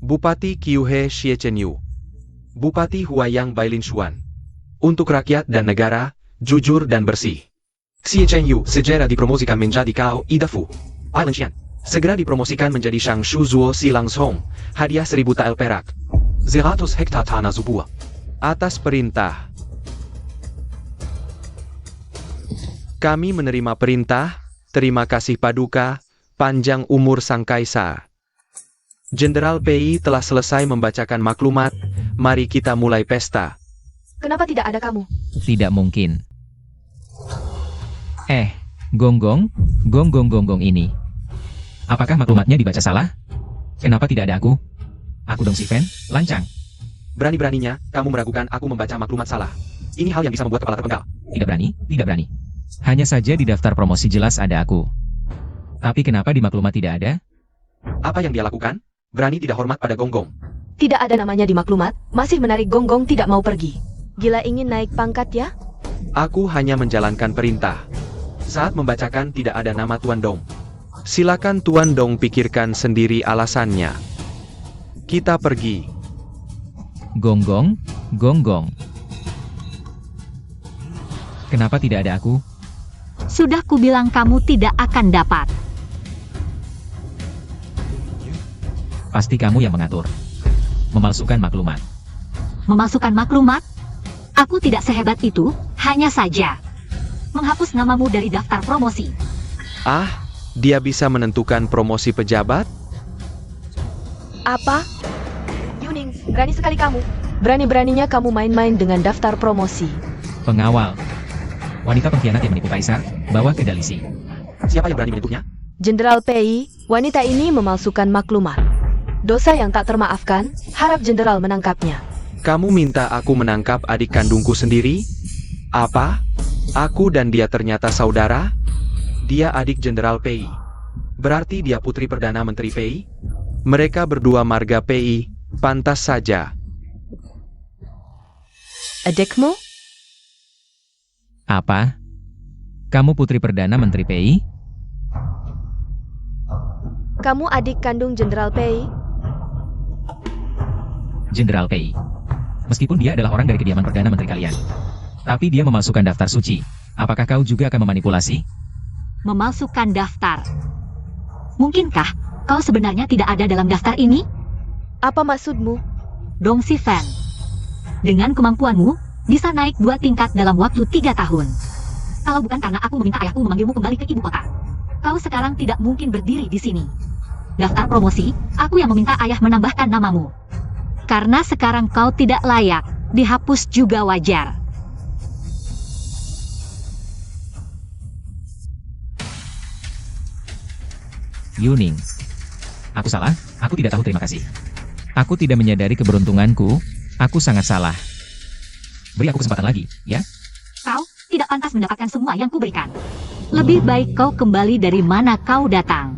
Bupati Qiuhe Xiechenyu. Bupati Huayang Bailinshuan. Untuk rakyat dan negara, jujur dan bersih. Xiechenyu segera dipromosikan menjadi Kao Idafu. Ailanshan. Segera dipromosikan menjadi Shang Shuzuo Silangshong, hadiah 1.000 tael perak. 100 hektar tanah subur. Atas perintah. Kami menerima perintah, terima kasih Paduka, panjang umur Sang Kaisar. Jenderal Pei telah selesai membacakan maklumat, mari kita mulai pesta. Kenapa tidak ada kamu? Tidak mungkin. Kamu, Jenderal Pei, sudah menghilangkan kebingunganku. Sama-sama. Adik seorang pelukis, bisa apa? Pejabat istana mana takut padamu? Nanti saat aku dapat jabatan, akan kubalas. Terima kasih Tuan Pei, sudah menghilangkan kebingunganku. Gonggong ini. Apakah maklumatnya dibaca salah? Kenapa tidak ada aku? Aku Dong Sifen, lancang. Berani-beraninya, kamu meragukan aku membaca maklumat salah. Ini hal yang bisa membuat kepala terpenggal. Tidak berani. Hanya saja di daftar promosi jelas ada aku. Tapi kenapa di maklumat tidak ada? Apa yang dia lakukan? Berani tidak hormat pada Gonggong. Tidak ada namanya di maklumat, masih menarik Gonggong tidak mau pergi. Gila ingin naik pangkat ya? Aku hanya menjalankan perintah. Saat membacakan tidak ada nama Tuan Dong. Silakan Tuan Dong pikirkan sendiri alasannya. Kita pergi. Gonggong. Kenapa tidak ada aku? Sudah kubilang kamu tidak akan dapat. Pasti kamu yang mengatur. Memalsukan maklumat. Memasukkan maklumat? Aku tidak sehebat itu, hanya saja menghapus namamu dari daftar promosi. Ah, dia bisa menentukan promosi pejabat? Apa? Yuning, berani sekali kamu. Berani-beraninya kamu main-main dengan daftar promosi. Pengawal. Wanita pengkhianat yang menipu Kaisar, bawa ke Dalisi. Siapa yang berani menipunya? Jenderal Pei, wanita ini memalsukan maklumat. Dosa yang tak termaafkan, harap Jenderal menangkapnya. Kamu minta aku menangkap adik kandungku sendiri? Apa? Aku dan dia ternyata saudara? Dia adik Jenderal Pei. Berarti dia putri Perdana Menteri Pei? Mereka berdua marga Pei, pantas saja. Adikmu? Apa? Kamu putri Perdana Menteri Pei? Kamu adik kandung Jenderal Pei? Jenderal Pei. Meskipun dia adalah orang dari kediaman Perdana Menteri kalian. Tapi dia memalsukan daftar suci. Apakah kau juga akan memanipulasi? Memalsukan daftar. Mungkinkah kau sebenarnya tidak ada dalam daftar ini? Apa maksudmu? Dong Sifen. Dengan kemampuanmu, bisa naik 2 tingkat dalam waktu 3 tahun. Kalau bukan karena aku meminta ayahku memanggilmu kembali ke ibu kota, kau sekarang tidak mungkin berdiri di sini. Daftar promosi, aku yang meminta ayah menambahkan namamu. Karena sekarang kau tidak layak, dihapus juga wajar. Yuning. Aku salah, aku tidak tahu terima kasih. Aku tidak menyadari keberuntunganku, aku sangat salah. Beri aku kesempatan lagi, ya? Kau tidak pantas mendapatkan semua yang kuberikan. Lebih baik kau kembali dari mana kau datang.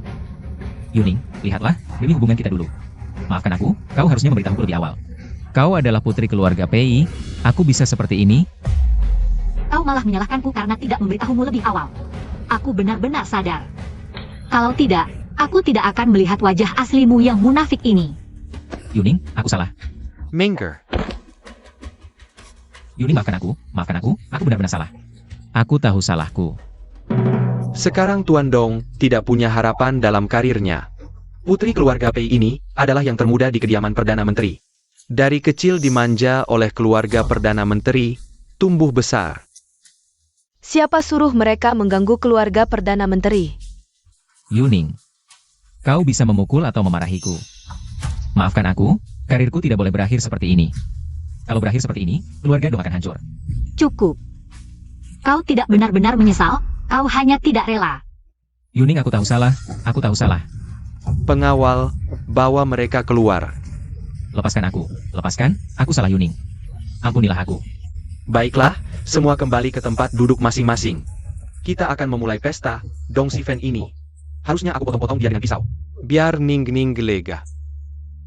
Yuning, lihatlah, demi hubungan kita dulu. Maafkan aku, kau harusnya memberitahuku lebih awal. Kau adalah putri keluarga Pei, aku bisa seperti ini? Kau malah menyalahkanku karena tidak memberitahumu lebih awal. Aku benar-benar sadar. Kalau tidak, aku tidak akan melihat wajah aslimu yang munafik ini. Yuning, aku salah. Menger. Yuning, maafkan aku benar-benar salah. Aku tahu salahku. Sekarang Tuan Dong tidak punya harapan dalam karirnya. Putri keluarga Pei ini adalah yang termuda di kediaman Perdana Menteri. Dari kecil dimanja oleh keluarga Perdana Menteri, tumbuh besar. Siapa suruh mereka mengganggu keluarga Perdana Menteri? Yuning, kau bisa memukul atau memarahiku. Maafkan aku, karirku tidak boleh berakhir seperti ini. Kalau berakhir seperti ini, keluarga Dong akan hancur. Cukup. Kau tidak benar-benar menyesal, kau hanya tidak rela. Yuning, aku tahu salah. Pengawal, bawa mereka keluar. Lepaskan aku salah Yuning. Ampunilah aku. Baiklah, semua kembali ke tempat duduk masing-masing. Kita akan memulai pesta, Dong Sifen ini. Harusnya aku potong-potong dia dengan pisau. Biar Ning gelega.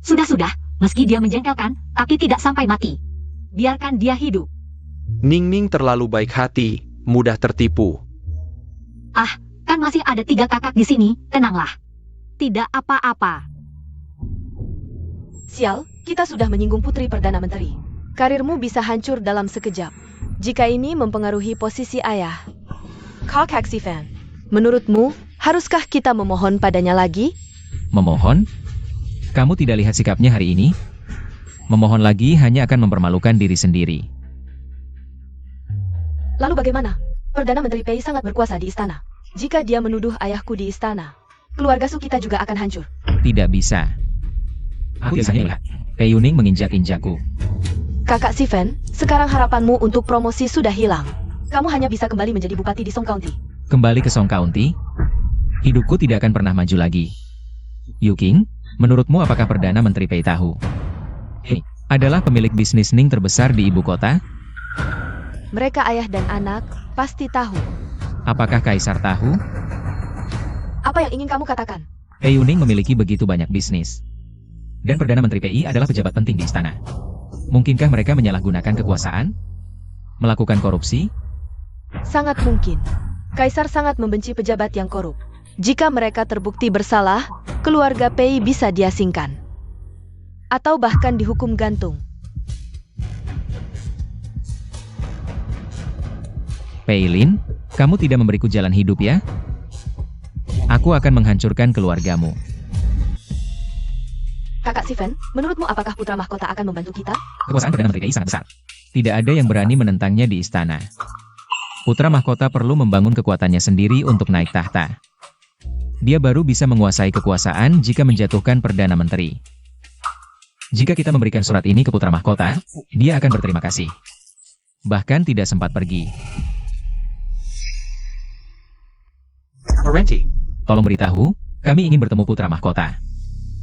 Sudah, meski dia menjengkelkan, tapi tidak sampai mati. Biarkan dia hidup. Ning terlalu baik hati, mudah tertipu. Kan masih ada 3 kakak di sini, tenanglah. Tidak apa-apa. Sial, kita sudah menyinggung putri Perdana Menteri. Karirmu bisa hancur dalam sekejap. Jika ini mempengaruhi posisi ayah. Kakak Sifen, menurutmu, haruskah kita memohon padanya lagi? Memohon? Kamu tidak lihat sikapnya hari ini? Memohon lagi hanya akan mempermalukan diri sendiri. Lalu bagaimana? Perdana Menteri Pei sangat berkuasa di istana. Jika dia menuduh ayahku di istana, keluarga Su kita juga akan hancur. Tidak bisa. Aku biasanya lihat Pei Yuning menginjak-injakku. Kakak Sifen, sekarang harapanmu untuk promosi sudah hilang. Kamu hanya bisa kembali menjadi bupati di Song County. Kembali ke Song County, hidupku tidak akan pernah maju lagi. Yu King, menurutmu apakah Perdana Menteri Pei tahu? Adalah pemilik bisnis Ning terbesar di ibu kota? Mereka ayah dan anak pasti tahu. Apakah Kaisar tahu? Apa yang ingin kamu katakan? Pei Yuning memiliki begitu banyak bisnis. Dan Perdana Menteri PI adalah pejabat penting di istana. Mungkinkah mereka menyalahgunakan kekuasaan? Melakukan korupsi? Sangat mungkin. Kaisar sangat membenci pejabat yang korup. Jika mereka terbukti bersalah, keluarga Pei bisa diasingkan. Atau bahkan dihukum gantung. Pei Lin, kamu tidak memberiku jalan hidup ya? Aku akan menghancurkan keluargamu. Kakak Sifen, menurutmu apakah putra mahkota akan membantu kita? Kekuasaan Perdana Menteri PI sangat besar. Tidak ada yang berani menentangnya di istana. Putra mahkota perlu membangun kekuatannya sendiri untuk naik tahta. Dia baru bisa menguasai kekuasaan jika menjatuhkan Perdana Menteri. Jika kita memberikan surat ini ke putra mahkota, dia akan berterima kasih. Bahkan tidak sempat pergi. Parenti, Tolong beritahu, kami ingin bertemu putra mahkota.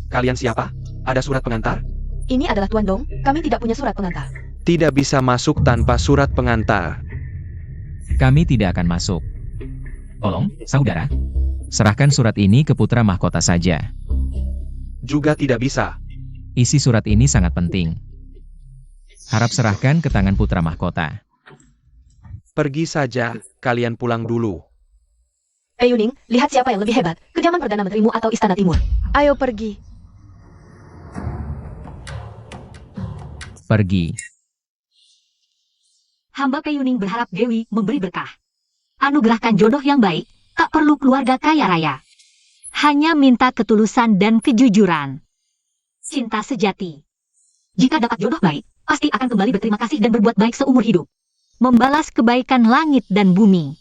kalian siapa? Ada surat pengantar? Ini adalah Tuan Dong, kami tidak punya surat pengantar. Tidak bisa masuk tanpa surat pengantar. Kami tidak akan masuk. Tolong, saudara, serahkan surat ini ke putra mahkota saja. Juga tidak bisa. Isi surat ini sangat penting. Harap serahkan ke tangan putra mahkota. Pergi saja, kalian pulang dulu. Pei Yuning, lihat siapa yang lebih hebat, kediaman Perdana Menterimu atau Istana Timur. Ayo pergi. Pergi. Hamba Pei Yuning berharap Dewi memberi berkah. Anugerahkan jodoh yang baik, tak perlu keluarga kaya raya. Hanya minta ketulusan dan kejujuran. Cinta sejati. Jika dapat jodoh baik, pasti akan kembali berterima kasih dan berbuat baik seumur hidup. Membalas kebaikan langit dan bumi.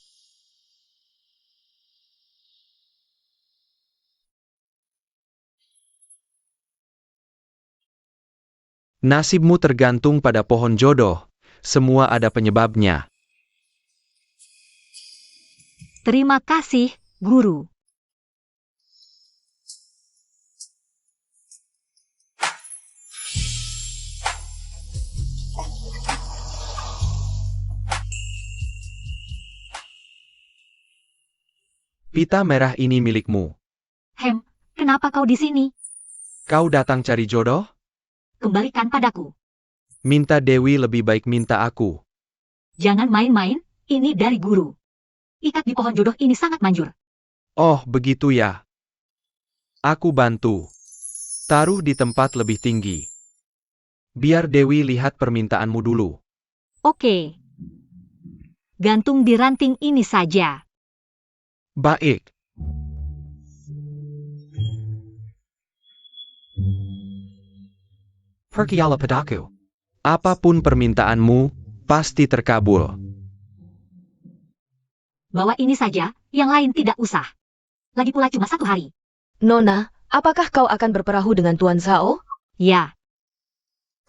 Nasibmu tergantung pada pohon jodoh. Semua ada penyebabnya. Terima kasih, Guru. Pita merah ini milikmu. Hem, kenapa kau di sini? Kau datang cari jodoh? Kembalikan padaku. Minta Dewi lebih baik minta aku. Jangan main-main, ini dari Guru. Ikat di pohon jodoh ini sangat manjur. Oh, begitu ya. Aku bantu. Taruh di tempat lebih tinggi. Biar Dewi lihat permintaanmu dulu. Oke. Gantung di ranting ini saja. Baik. Pergilah padaku. Apapun permintaanmu, pasti terkabul. Bawa ini saja, yang lain tidak usah. Lagi pula cuma 1 hari. Nona, apakah kau akan berperahu dengan Tuan Zhao? Ya,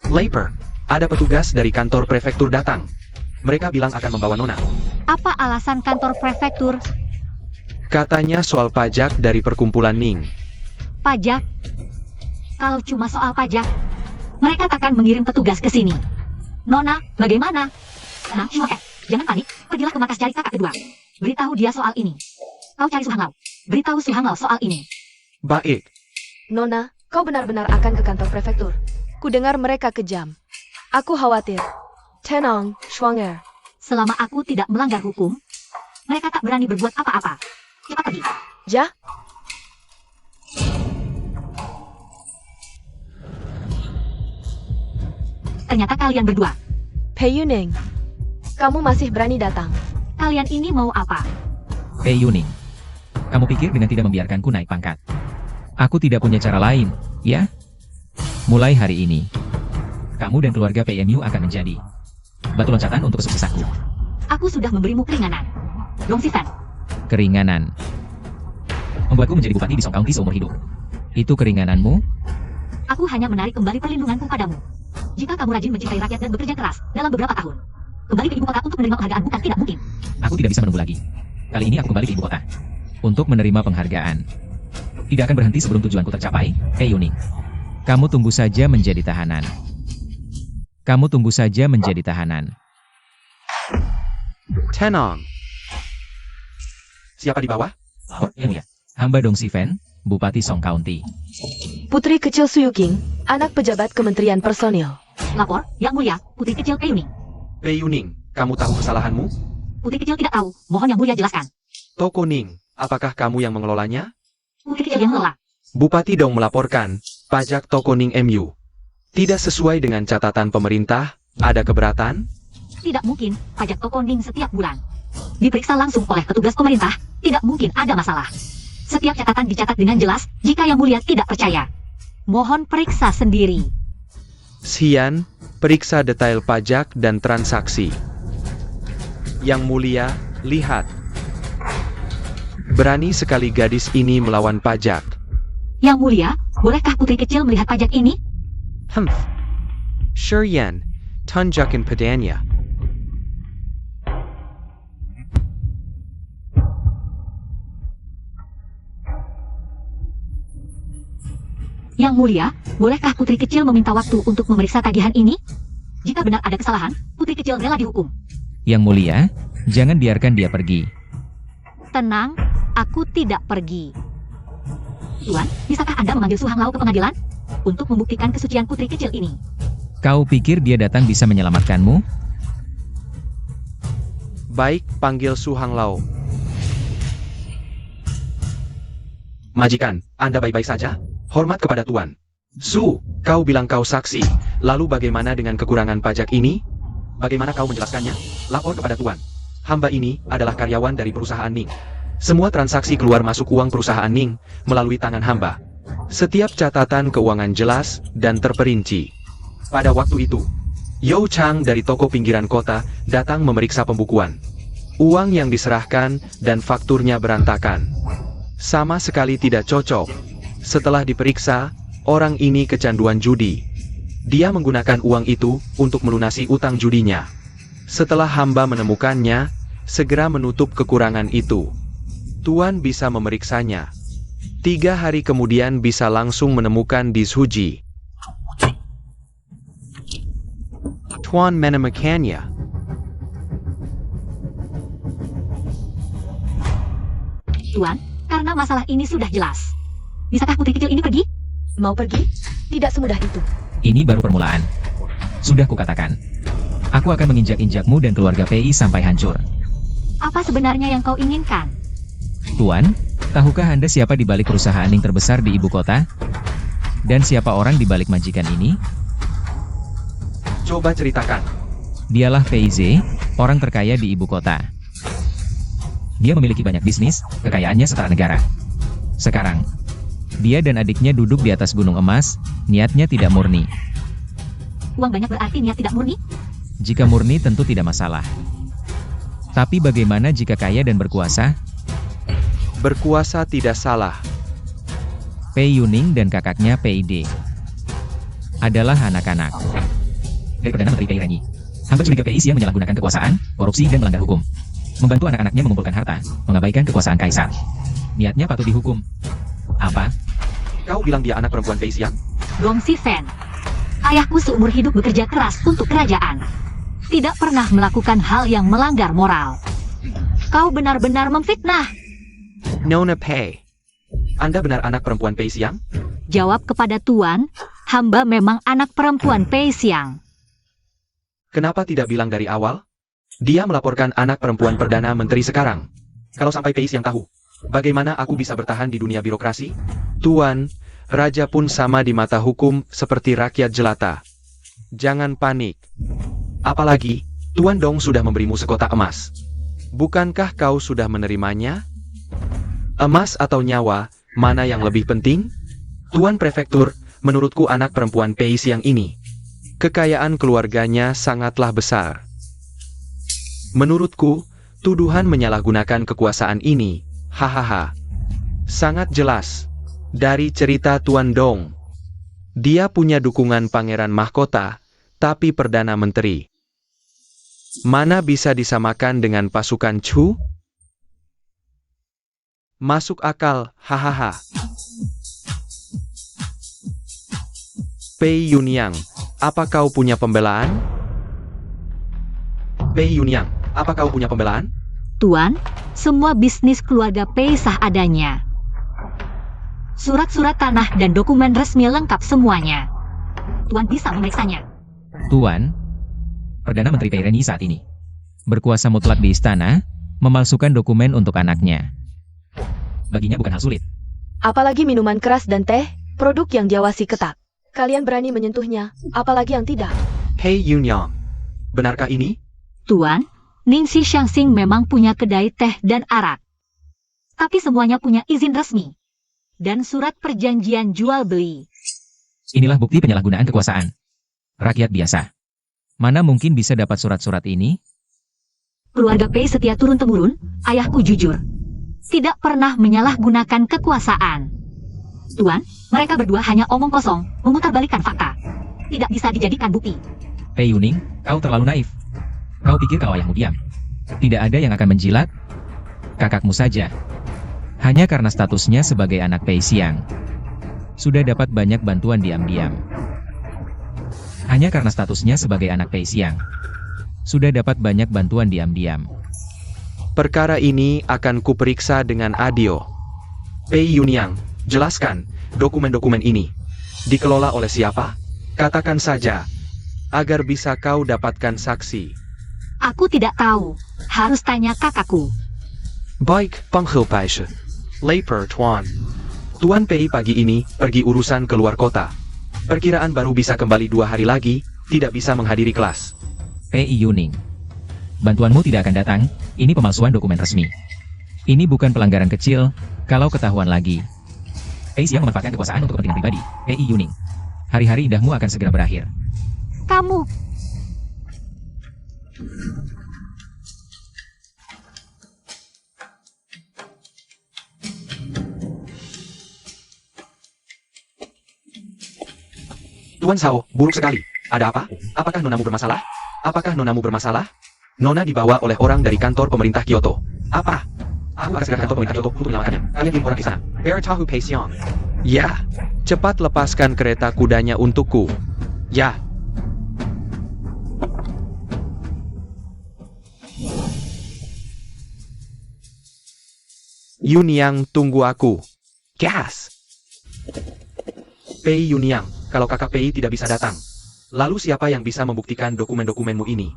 Laper, ada petugas dari kantor prefektur datang. Mereka bilang akan membawa Nona. apa alasan kantor prefektur? Katanya soal pajak dari perkumpulan Ning. Pajak? Kalau cuma soal pajak, mereka takkan mengirim petugas ke sini. Nona, bagaimana? Tenang, jangan panik. Pergilah ke markas cari kakak kedua. Beritahu dia soal ini. Kau cari Su Hangao. Beritahu Su Hangao soal ini. Baik. Nona, kau benar-benar akan ke kantor prefektur. Kudengar mereka kejam. Aku khawatir. Tenang, Schwanger. Selama aku tidak melanggar hukum, mereka tak berani berbuat apa-apa. Cepat pergi. Ja? Ternyata kalian berdua. Pei Yuning, kamu masih berani datang. Kalian ini mau apa? Pei Yuning, kamu pikir dengan tidak membiarkanku naik pangkat? Aku tidak punya cara lain, ya? Mulai hari ini, kamu dan keluarga PMU akan menjadi batu loncatan untuk kesuksesanku. Aku sudah memberimu keringanan. Dong Sivan. Keringanan. Membuatku menjadi bupati di Song County seumur hidup. Itu keringananmu? Aku hanya menarik kembali perlindunganku padamu. Jika kamu rajin mencintai rakyat dan bekerja keras dalam beberapa tahun, kembali ke ibu kota untuk menerima penghargaan bukan tidak mungkin. Aku tidak bisa menunggu lagi. Kali ini aku kembali ke ibu kota untuk menerima penghargaan. Tidak akan berhenti sebelum tujuanku tercapai, Pei Yuning. Kamu tunggu saja menjadi tahanan. Kamu tunggu saja menjadi tahanan. Tenang. Siapa di bawah? Oh, yang mulia. Hamba Dong Sifen, Bupati Song County. Putri kecil Suyuking, anak pejabat Kementerian Personil. Lapor, Yang Mulia, Putri Kecil Pei Yuning. Pei Yuning, kamu tahu kesalahanmu? Putri Kecil tidak tahu, mohon Yang Mulia jelaskan. Toko Ning, apakah kamu yang mengelolanya? Putri Kecil yang mengelak. Bupati Dong melaporkan, pajak Toko Ning MU. Tidak sesuai dengan catatan pemerintah, ada keberatan? Tidak mungkin, pajak toko Ning setiap bulan. Diperiksa langsung oleh petugas pemerintah, tidak mungkin ada masalah. Setiap catatan dicatat dengan jelas, jika Yang Mulia tidak percaya. Mohon periksa sendiri. Xian, periksa detail pajak dan transaksi. Yang mulia, lihat. Berani sekali gadis ini melawan pajak. Yang Mulia, bolehkah Putri Kecil melihat pajak ini? Humph. Shurian, tunjukin padanya. Yang Mulia, bolehkah Putri Kecil meminta waktu untuk memeriksa tagihan ini? Jika benar ada kesalahan, Putri Kecil rela dihukum. Yang mulia, jangan biarkan dia pergi. Tenang, aku tidak pergi. Tuan, bisakah Anda memanggil Su Hang Lao ke pengadilan? Untuk membuktikan kesucian Putri Kecil ini. Kau pikir dia datang bisa menyelamatkanmu? Baik, panggil Su Hang Lao. Majikan, Anda baik-baik saja? Hormat kepada Tuan. Su, kau bilang kau saksi. Lalu bagaimana dengan kekurangan pajak ini? Bagaimana kau menjelaskannya? Lapor kepada Tuan. Hamba ini adalah karyawan dari perusahaan Ning. Semua transaksi keluar masuk uang perusahaan Ning melalui tangan hamba. Setiap catatan keuangan jelas dan terperinci. Pada waktu itu, Yo Chang dari toko pinggiran kota datang memeriksa pembukuan. Uang yang diserahkan dan fakturnya berantakan. Sama sekali tidak cocok. Setelah diperiksa, orang ini kecanduan judi. Dia menggunakan uang itu untuk melunasi utang judinya. Setelah hamba menemukannya, segera menutup kekurangan itu. Tuan bisa memeriksanya. 3 hari kemudian bisa langsung menemukan Dizhuji. Tuan menemukannya. Tuan, karena masalah ini sudah jelas. Bisakah Putri Kecil ini pergi? Mau pergi? Tidak semudah itu. Ini baru permulaan. Sudah kukatakan. Aku akan menginjak-injakmu dan keluarga PI sampai hancur. Apa sebenarnya yang kau inginkan? Tuan, tahukah Anda siapa di balik perusahaan Ning terbesar di ibu kota? Dan siapa orang di balik majikan ini? Coba ceritakan. Dialah PIZ, orang terkaya di ibu kota. Dia memiliki banyak bisnis, kekayaannya setara negara. Sekarang, dia dan adiknya duduk di atas gunung emas, niatnya tidak murni. Uang banyak berarti niat tidak murni? Jika murni tentu tidak masalah. Tapi bagaimana jika kaya dan berkuasa? Berkuasa tidak salah. Pei Yuning dan kakaknya PID adalah anak-anak. Dari Perdana Menteri Pei Renyi, hamba curiga PI Siang menyalahgunakan kekuasaan, korupsi dan melanggar hukum. Membantu anak-anaknya mengumpulkan harta, mengabaikan kekuasaan kaisar. Niatnya patut dihukum. Apa? Kau bilang dia anak perempuan Pei Siang? Dong Sifen. Ayahku seumur hidup bekerja keras untuk kerajaan. Tidak pernah melakukan hal yang melanggar moral. Kau benar-benar memfitnah. Nona Pei. Anda benar anak perempuan Pei Siang? Jawab kepada Tuan, hamba memang anak perempuan Pei Siang. Kenapa tidak bilang dari awal? Dia melaporkan anak perempuan Perdana Menteri sekarang. Kalau sampai Pei Siang tahu, bagaimana aku bisa bertahan di dunia birokrasi? Tuan, raja pun sama di mata hukum seperti rakyat jelata. Jangan panik. Apalagi, Tuan Dong sudah memberimu sekota emas. Bukankah kau sudah menerimanya? Emas atau nyawa, mana yang lebih penting? Tuan Prefektur, menurutku anak perempuan Pei Siang ini, kekayaan keluarganya sangatlah besar. Menurutku, tuduhan menyalahgunakan kekuasaan ini, hahaha, sangat jelas. Dari cerita Tuan Dong, dia punya dukungan Pangeran Mahkota, tapi Perdana Menteri. Mana bisa disamakan dengan pasukan Chu? Masuk akal, hahaha. Pei Yunyang, apa kau punya pembelaan? Pei Yunyang, apa kau punya pembelaan? Tuan, semua bisnis keluarga Pei sah adanya. Surat-surat tanah dan dokumen resmi lengkap semuanya. Tuan bisa memeriksanya. Tuan, Perdana Menteri Pei Reni saat ini berkuasa mutlak di istana, memalsukan dokumen untuk anaknya. Baginya bukan hal sulit. Apalagi minuman keras dan teh, produk yang diawasi ketat. Kalian berani menyentuhnya, apalagi yang tidak. Pei Yunyang, benarkah ini? Tuan, Ningsi Xiangxing memang punya kedai teh dan arak. Tapi semuanya punya izin resmi. Dan surat perjanjian jual beli. Inilah bukti penyalahgunaan kekuasaan. Rakyat biasa. Mana mungkin bisa dapat surat-surat ini? Keluarga Pei setia turun-temurun, ayahku jujur. Tidak pernah menyalahgunakan kekuasaan. Tuan, mereka berdua hanya omong kosong, memutarbalikkan fakta. Tidak bisa dijadikan bukti. Pei Yuning, kau terlalu naif. Kau pikir kalau ayahmu diam? Tidak ada yang akan menjilat? Kakakmu saja. Hanya karena statusnya sebagai anak Pei Xiang. Sudah dapat banyak bantuan diam-diam. Hanya karena statusnya sebagai anak Pei Xiang. Sudah dapat banyak bantuan diam-diam. Perkara ini akan kuperiksa dengan adil. Pei Yunyang, jelaskan, dokumen-dokumen ini dikelola oleh siapa? Katakan saja, agar bisa kau dapatkan saksi. Aku tidak tahu. Harus tanya kakakku. Baik, Penghilpaishe. Lapor Tuan. Tuan Pei pagi ini pergi urusan keluar kota. Perkiraan baru bisa kembali 2 hari lagi, tidak bisa menghadiri kelas. Pei Yuning, bantuanmu tidak akan datang, ini pemalsuan dokumen resmi. Ini bukan pelanggaran kecil, kalau ketahuan lagi. Pei Xiang memanfaatkan kekuasaan untuk kepentingan pribadi. Pei Yuning, hari-hari indahmu akan segera berakhir. Kamu. Tuan Sao, buruk sekali. Ada apa? Apakah nonamu bermasalah? Apakah nonamu bermasalah? Nona dibawa oleh orang dari kantor pemerintah Kyoto. Apa? Aku akan segera ke kantor pemerintah Kyoto untuk menyelamatkannya. Kalian kirim orang ke sana. Beritahu Pei Xiang. Ya. Cepat lepaskan kereta kudanya untukku. Ya. Yunyang, tunggu aku. Gas. Pei Yunyang, kalau kakak Pei tidak bisa datang, lalu siapa yang bisa membuktikan dokumen-dokumenmu ini?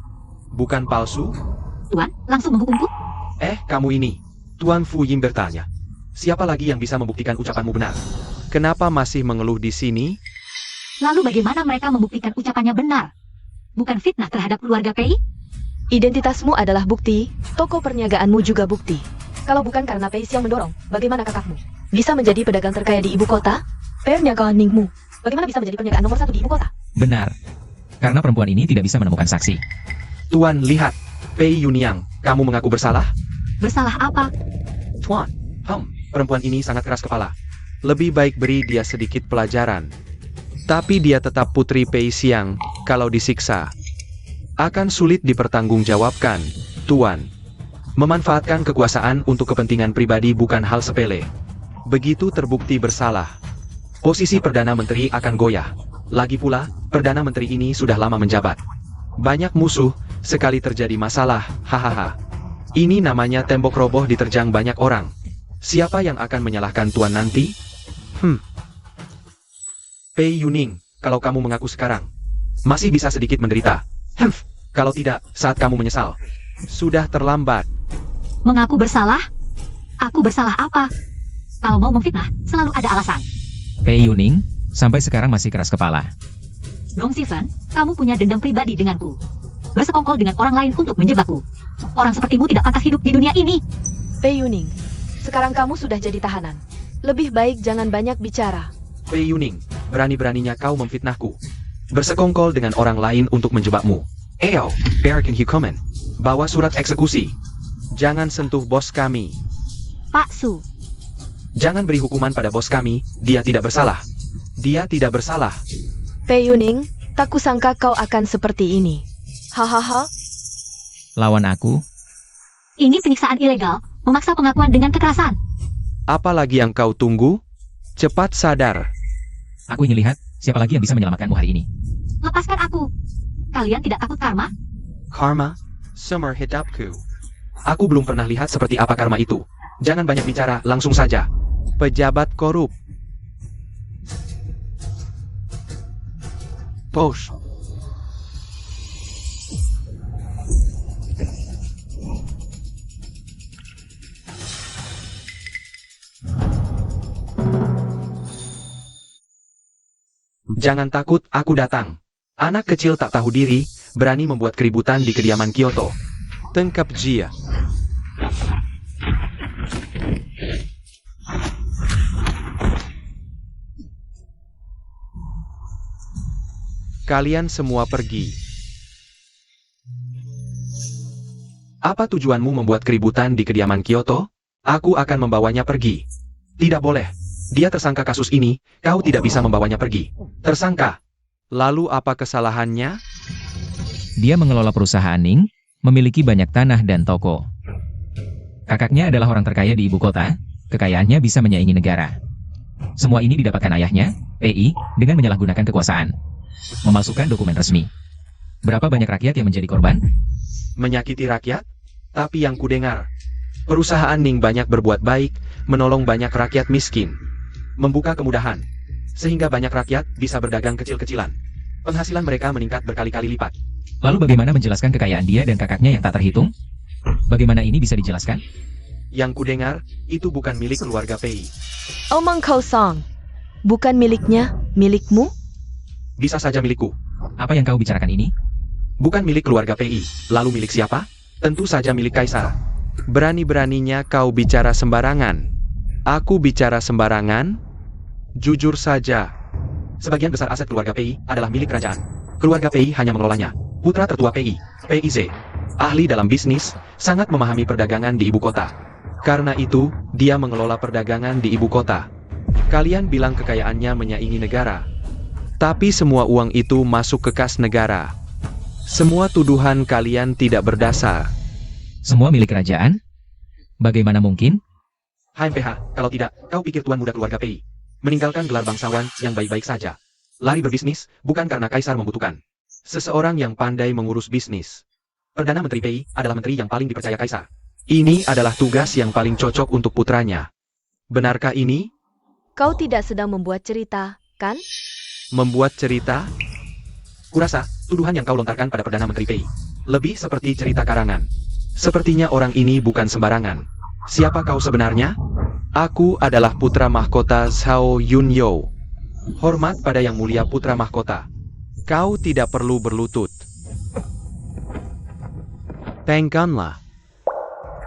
Bukan palsu? Tuan, langsung menghukumku? Kamu ini. Tuan Fu Yim bertanya. Siapa lagi yang bisa membuktikan ucapanmu benar? Kenapa masih mengeluh di sini? Lalu bagaimana mereka membuktikan ucapannya benar? Bukan fitnah terhadap keluarga Pei? Identitasmu adalah bukti, toko perniagaanmu juga bukti. Kalau bukan karena Pei Xiang mendorong, bagaimana kakakmu bisa menjadi pedagang terkaya di ibu kota? Perniagaan Ningmu, bagaimana bisa menjadi perniagaan nomor 1 di ibu kota? Benar. Karena perempuan ini tidak bisa menemukan saksi. Tuan, lihat. Pei Yunyang, kamu mengaku bersalah? Bersalah apa? Tuan, perempuan ini sangat keras kepala. Lebih baik beri dia sedikit pelajaran. Tapi dia tetap putri Pei Xiang, kalau disiksa akan sulit dipertanggungjawabkan, Tuan. Memanfaatkan kekuasaan untuk kepentingan pribadi bukan hal sepele. Begitu terbukti bersalah, posisi Perdana Menteri akan goyah. Lagi pula, Perdana Menteri ini sudah lama menjabat. Banyak musuh, sekali terjadi masalah, hahaha. Ini namanya tembok roboh diterjang banyak orang. Siapa yang akan menyalahkan Tuan nanti? Pei Yuning, kalau kamu mengaku sekarang, masih bisa sedikit menderita. Kalau tidak, saat kamu menyesal, sudah terlambat. Mengaku bersalah? Aku bersalah apa? Kalau mau memfitnah, selalu ada alasan. Pei Yuning, sampai sekarang masih keras kepala. Dong Sivan, kamu punya dendam pribadi denganku. Bersekongkol dengan orang lain untuk menjebakku. Orang sepertimu tidak pantas hidup di dunia ini. Pei Yuning, sekarang kamu sudah jadi tahanan. Lebih baik jangan banyak bicara. Pei Yuning, berani-beraninya kau memfitnahku. Bersekongkol dengan orang lain untuk menjebakmu. Bearkan hukuman. Bawa surat eksekusi. Jangan sentuh bos kami. Pak Su, Jangan beri hukuman pada bos kami, dia tidak bersalah. Dia tidak bersalah. Pei Yuning, tak kusangka kau akan seperti ini. Hahaha. Lawan aku, ini penyiksaan ilegal, memaksa pengakuan dengan kekerasan. Apa lagi yang kau tunggu? Cepat sadar. Aku ingin lihat siapa lagi yang bisa menyelamatkanmu hari ini. Lepaskan aku. Kalian tidak takut karma? Karma, sumber hidupku. Aku belum pernah lihat seperti apa karma itu. Jangan banyak bicara, langsung saja. Pejabat korup. Posh. Jangan takut, aku datang. Anak kecil tak tahu diri, berani membuat keributan di kediaman Kyoto. Tangkap dia. Kalian semua pergi. Apa tujuanmu membuat keributan di kediaman Kyoto? Aku akan membawanya pergi. Tidak boleh. Dia tersangka kasus ini, kau tidak bisa membawanya pergi. Tersangka. Lalu apa kesalahannya? Dia mengelola perusahaan Ning, memiliki banyak tanah dan toko. Kakaknya adalah orang terkaya di ibu kota, kekayaannya bisa menyaingi negara. Semua ini didapatkan ayahnya, PI, dengan menyalahgunakan kekuasaan. Memalsukan dokumen resmi. Berapa banyak rakyat yang menjadi korban? Menyakiti rakyat? Tapi yang kudengar, perusahaan Ning banyak berbuat baik, menolong banyak rakyat miskin. Membuka kemudahan, sehingga banyak rakyat bisa berdagang kecil-kecilan. Penghasilan mereka meningkat berkali-kali lipat. Lalu bagaimana menjelaskan kekayaan dia dan kakaknya yang tak terhitung? Bagaimana ini bisa dijelaskan? Yang kudengar, itu bukan milik keluarga PI. Omong kosong. Bukan miliknya, milikmu? Bisa saja milikku. Apa yang kau bicarakan ini? Bukan milik keluarga PI. Lalu milik siapa? Tentu saja milik Kaisar. Berani-beraninya kau bicara sembarangan. Aku bicara sembarangan? Jujur saja. Sebagian besar aset keluarga PI adalah milik kerajaan. Keluarga PI hanya mengelolanya. Putra tertua PI, PIZ, ahli dalam bisnis, sangat memahami perdagangan di ibu kota. Karena itu, dia mengelola perdagangan di ibu kota. Kalian bilang kekayaannya menyaingi negara. Tapi semua uang itu masuk ke kas negara. Semua tuduhan kalian tidak berdasar. Semua milik kerajaan? Bagaimana mungkin? HMPH, kalau tidak, kau pikir tuan muda keluarga PI meninggalkan gelar bangsawan yang baik-baik saja. Lari berbisnis, bukan karena Kaisar membutuhkan. Seseorang yang pandai mengurus bisnis. Perdana Menteri PI adalah menteri yang paling dipercaya Kaisar. Ini adalah tugas yang paling cocok untuk putranya. Benarkah ini? Kau tidak sedang membuat cerita, kan? Membuat cerita? Kurasa, tuduhan yang kau lontarkan pada Perdana Menteri PI lebih seperti cerita karangan. Sepertinya orang ini bukan sembarangan. Siapa kau sebenarnya? Aku adalah putra mahkota Zhao Yunyo. Hormat pada Yang Mulia Putra Mahkota. Kau tidak perlu berlutut. Pengkanlah.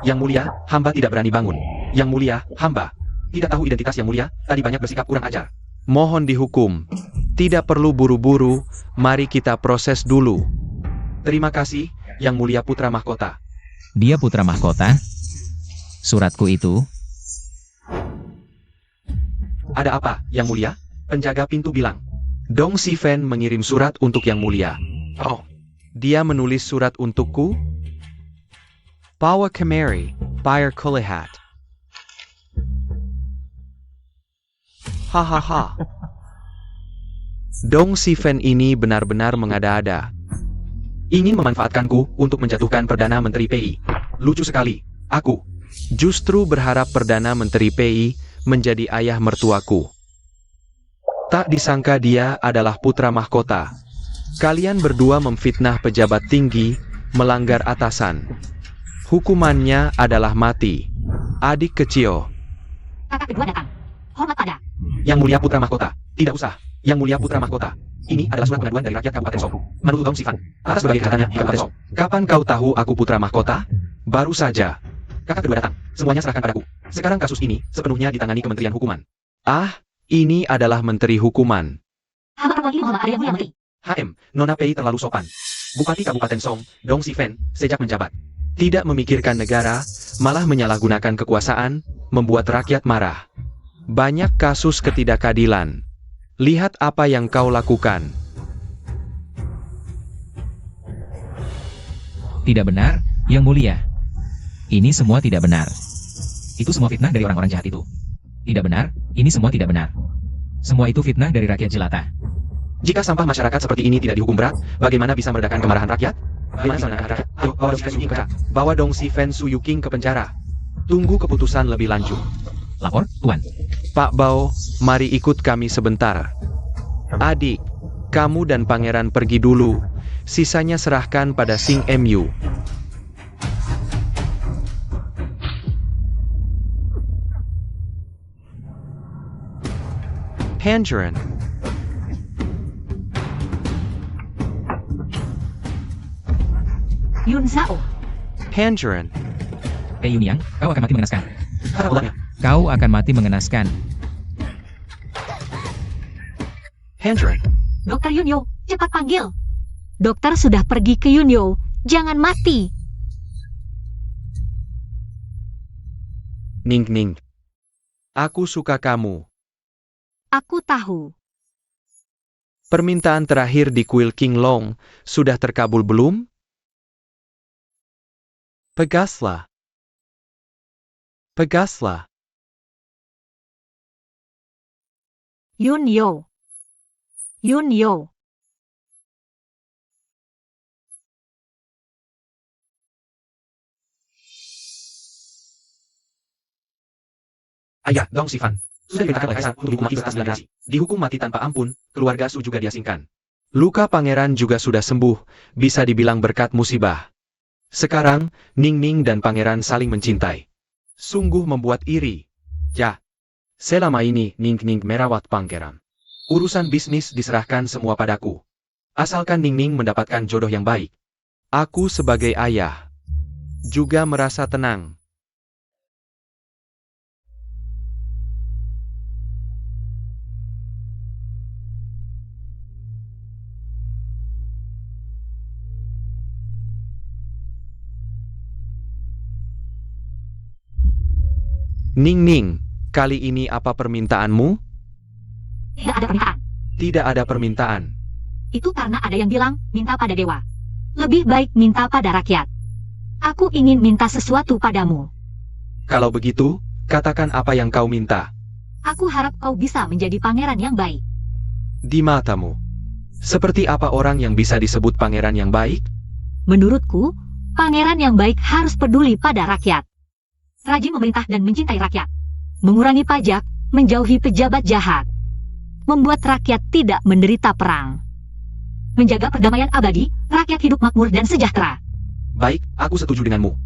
Yang Mulia, hamba tidak berani bangun. Yang Mulia, hamba tidak tahu identitas Yang Mulia, tadi banyak bersikap kurang ajar. Mohon dihukum. Tidak perlu buru-buru, mari kita proses dulu. Terima kasih, Yang Mulia Putra Mahkota. Dia putra mahkota? Suratku itu? Ada apa, Yang Mulia? Penjaga pintu bilang. Dong Sifen mengirim surat untuk Yang Mulia. Oh, dia menulis surat untukku? Pawa Kemari, Bayar Kulihat. Hahaha. Dong Sifen ini benar-benar mengada-ada. Ingin memanfaatkanku untuk menjatuhkan Perdana Menteri PI. Lucu sekali. Aku justru berharap Perdana Menteri PI menjadi ayah mertuaku. Tak disangka dia adalah putra mahkota. Kalian berdua memfitnah pejabat tinggi, melanggar atasan. Hukumannya adalah mati. Adik kecil. Kakak kedua datang. Hormat pada. Yang Mulia Putra Mahkota. Tidak usah. Yang Mulia Putra Mahkota. Ini adalah surat pengaduan dari rakyat Kabupaten Song. Menurut Dong Sifan, atas berbagai kejahatannya di Kabupaten Song. Kapan kau tahu aku putra mahkota? Baru saja. Kakak kedua datang. Semuanya serahkan padaku. Sekarang kasus ini sepenuhnya ditangani Kementerian Hukuman. Ah, ini adalah Menteri Hukuman. Hamba terwakili Muhammad Arya Mulia Menteri. HM, Nona Pei terlalu sopan. Bupati Kabupaten Song, Dong Sifen, sejak menjabat. Tidak memikirkan negara, malah menyalahgunakan kekuasaan, membuat rakyat marah. Banyak kasus ketidakadilan. Lihat apa yang kau lakukan. Tidak benar, Yang Mulia. Ini semua tidak benar. Itu semua fitnah dari orang-orang jahat itu. Tidak benar, ini semua tidak benar. Semua itu fitnah dari rakyat jelata. Jika sampah masyarakat seperti ini tidak dihukum berat, bagaimana bisa meredakan kemarahan rakyat? Bagaimana bisa meredakan rakyat? Ayo, bawa dong si Fen Su Yuking ke penjara. Tunggu keputusan lebih lanjut. Lapor, Tuan. Pak Bao, mari ikut kami sebentar. Adik, kamu dan pangeran pergi dulu. Sisanya serahkan pada Sing MU. Hanjuran. Yun Zhao. Hanjuran. Yunyang, kau akan mati mengenaskan. Kau akan mati mengenaskan. Hanjuran. Dokter Yunyo, cepat panggil. Dokter sudah pergi ke Yunyo, jangan mati. Ning Ning. Aku suka kamu. Aku tahu. Permintaan terakhir di kuil King Long sudah terkabul belum? Pegaslah. Pegaslah. Yunyo. Yunyo. Ayah, Dong Sifan. Sudah diperintahkan oleh Kaisar untuk dihukum mati beserta 9 generasi. Dihukum mati tanpa ampun, keluarga Su juga diasingkan. Luka pangeran juga sudah sembuh, bisa dibilang berkat musibah. Sekarang, Ning Ning dan pangeran saling mencintai. Sungguh membuat iri. Ya, selama ini Ning Ning merawat pangeran. Urusan bisnis diserahkan semua padaku. Asalkan Ning Ning mendapatkan jodoh yang baik. Aku sebagai ayah juga merasa tenang. Ning Ning, kali ini apa permintaanmu? Tidak ada permintaan. Tidak ada permintaan. Itu karena ada yang bilang, minta pada dewa. Lebih baik minta pada rakyat. Aku ingin minta sesuatu padamu. Kalau begitu, katakan apa yang kau minta. Aku harap kau bisa menjadi pangeran yang baik. Di matamu, seperti apa orang yang bisa disebut pangeran yang baik? Menurutku, pangeran yang baik harus peduli pada rakyat. Rajin memerintah dan mencintai rakyat. Mengurangi pajak, menjauhi pejabat jahat. Membuat rakyat tidak menderita perang. Menjaga perdamaian abadi, rakyat hidup makmur dan sejahtera. Baik, aku setuju denganmu.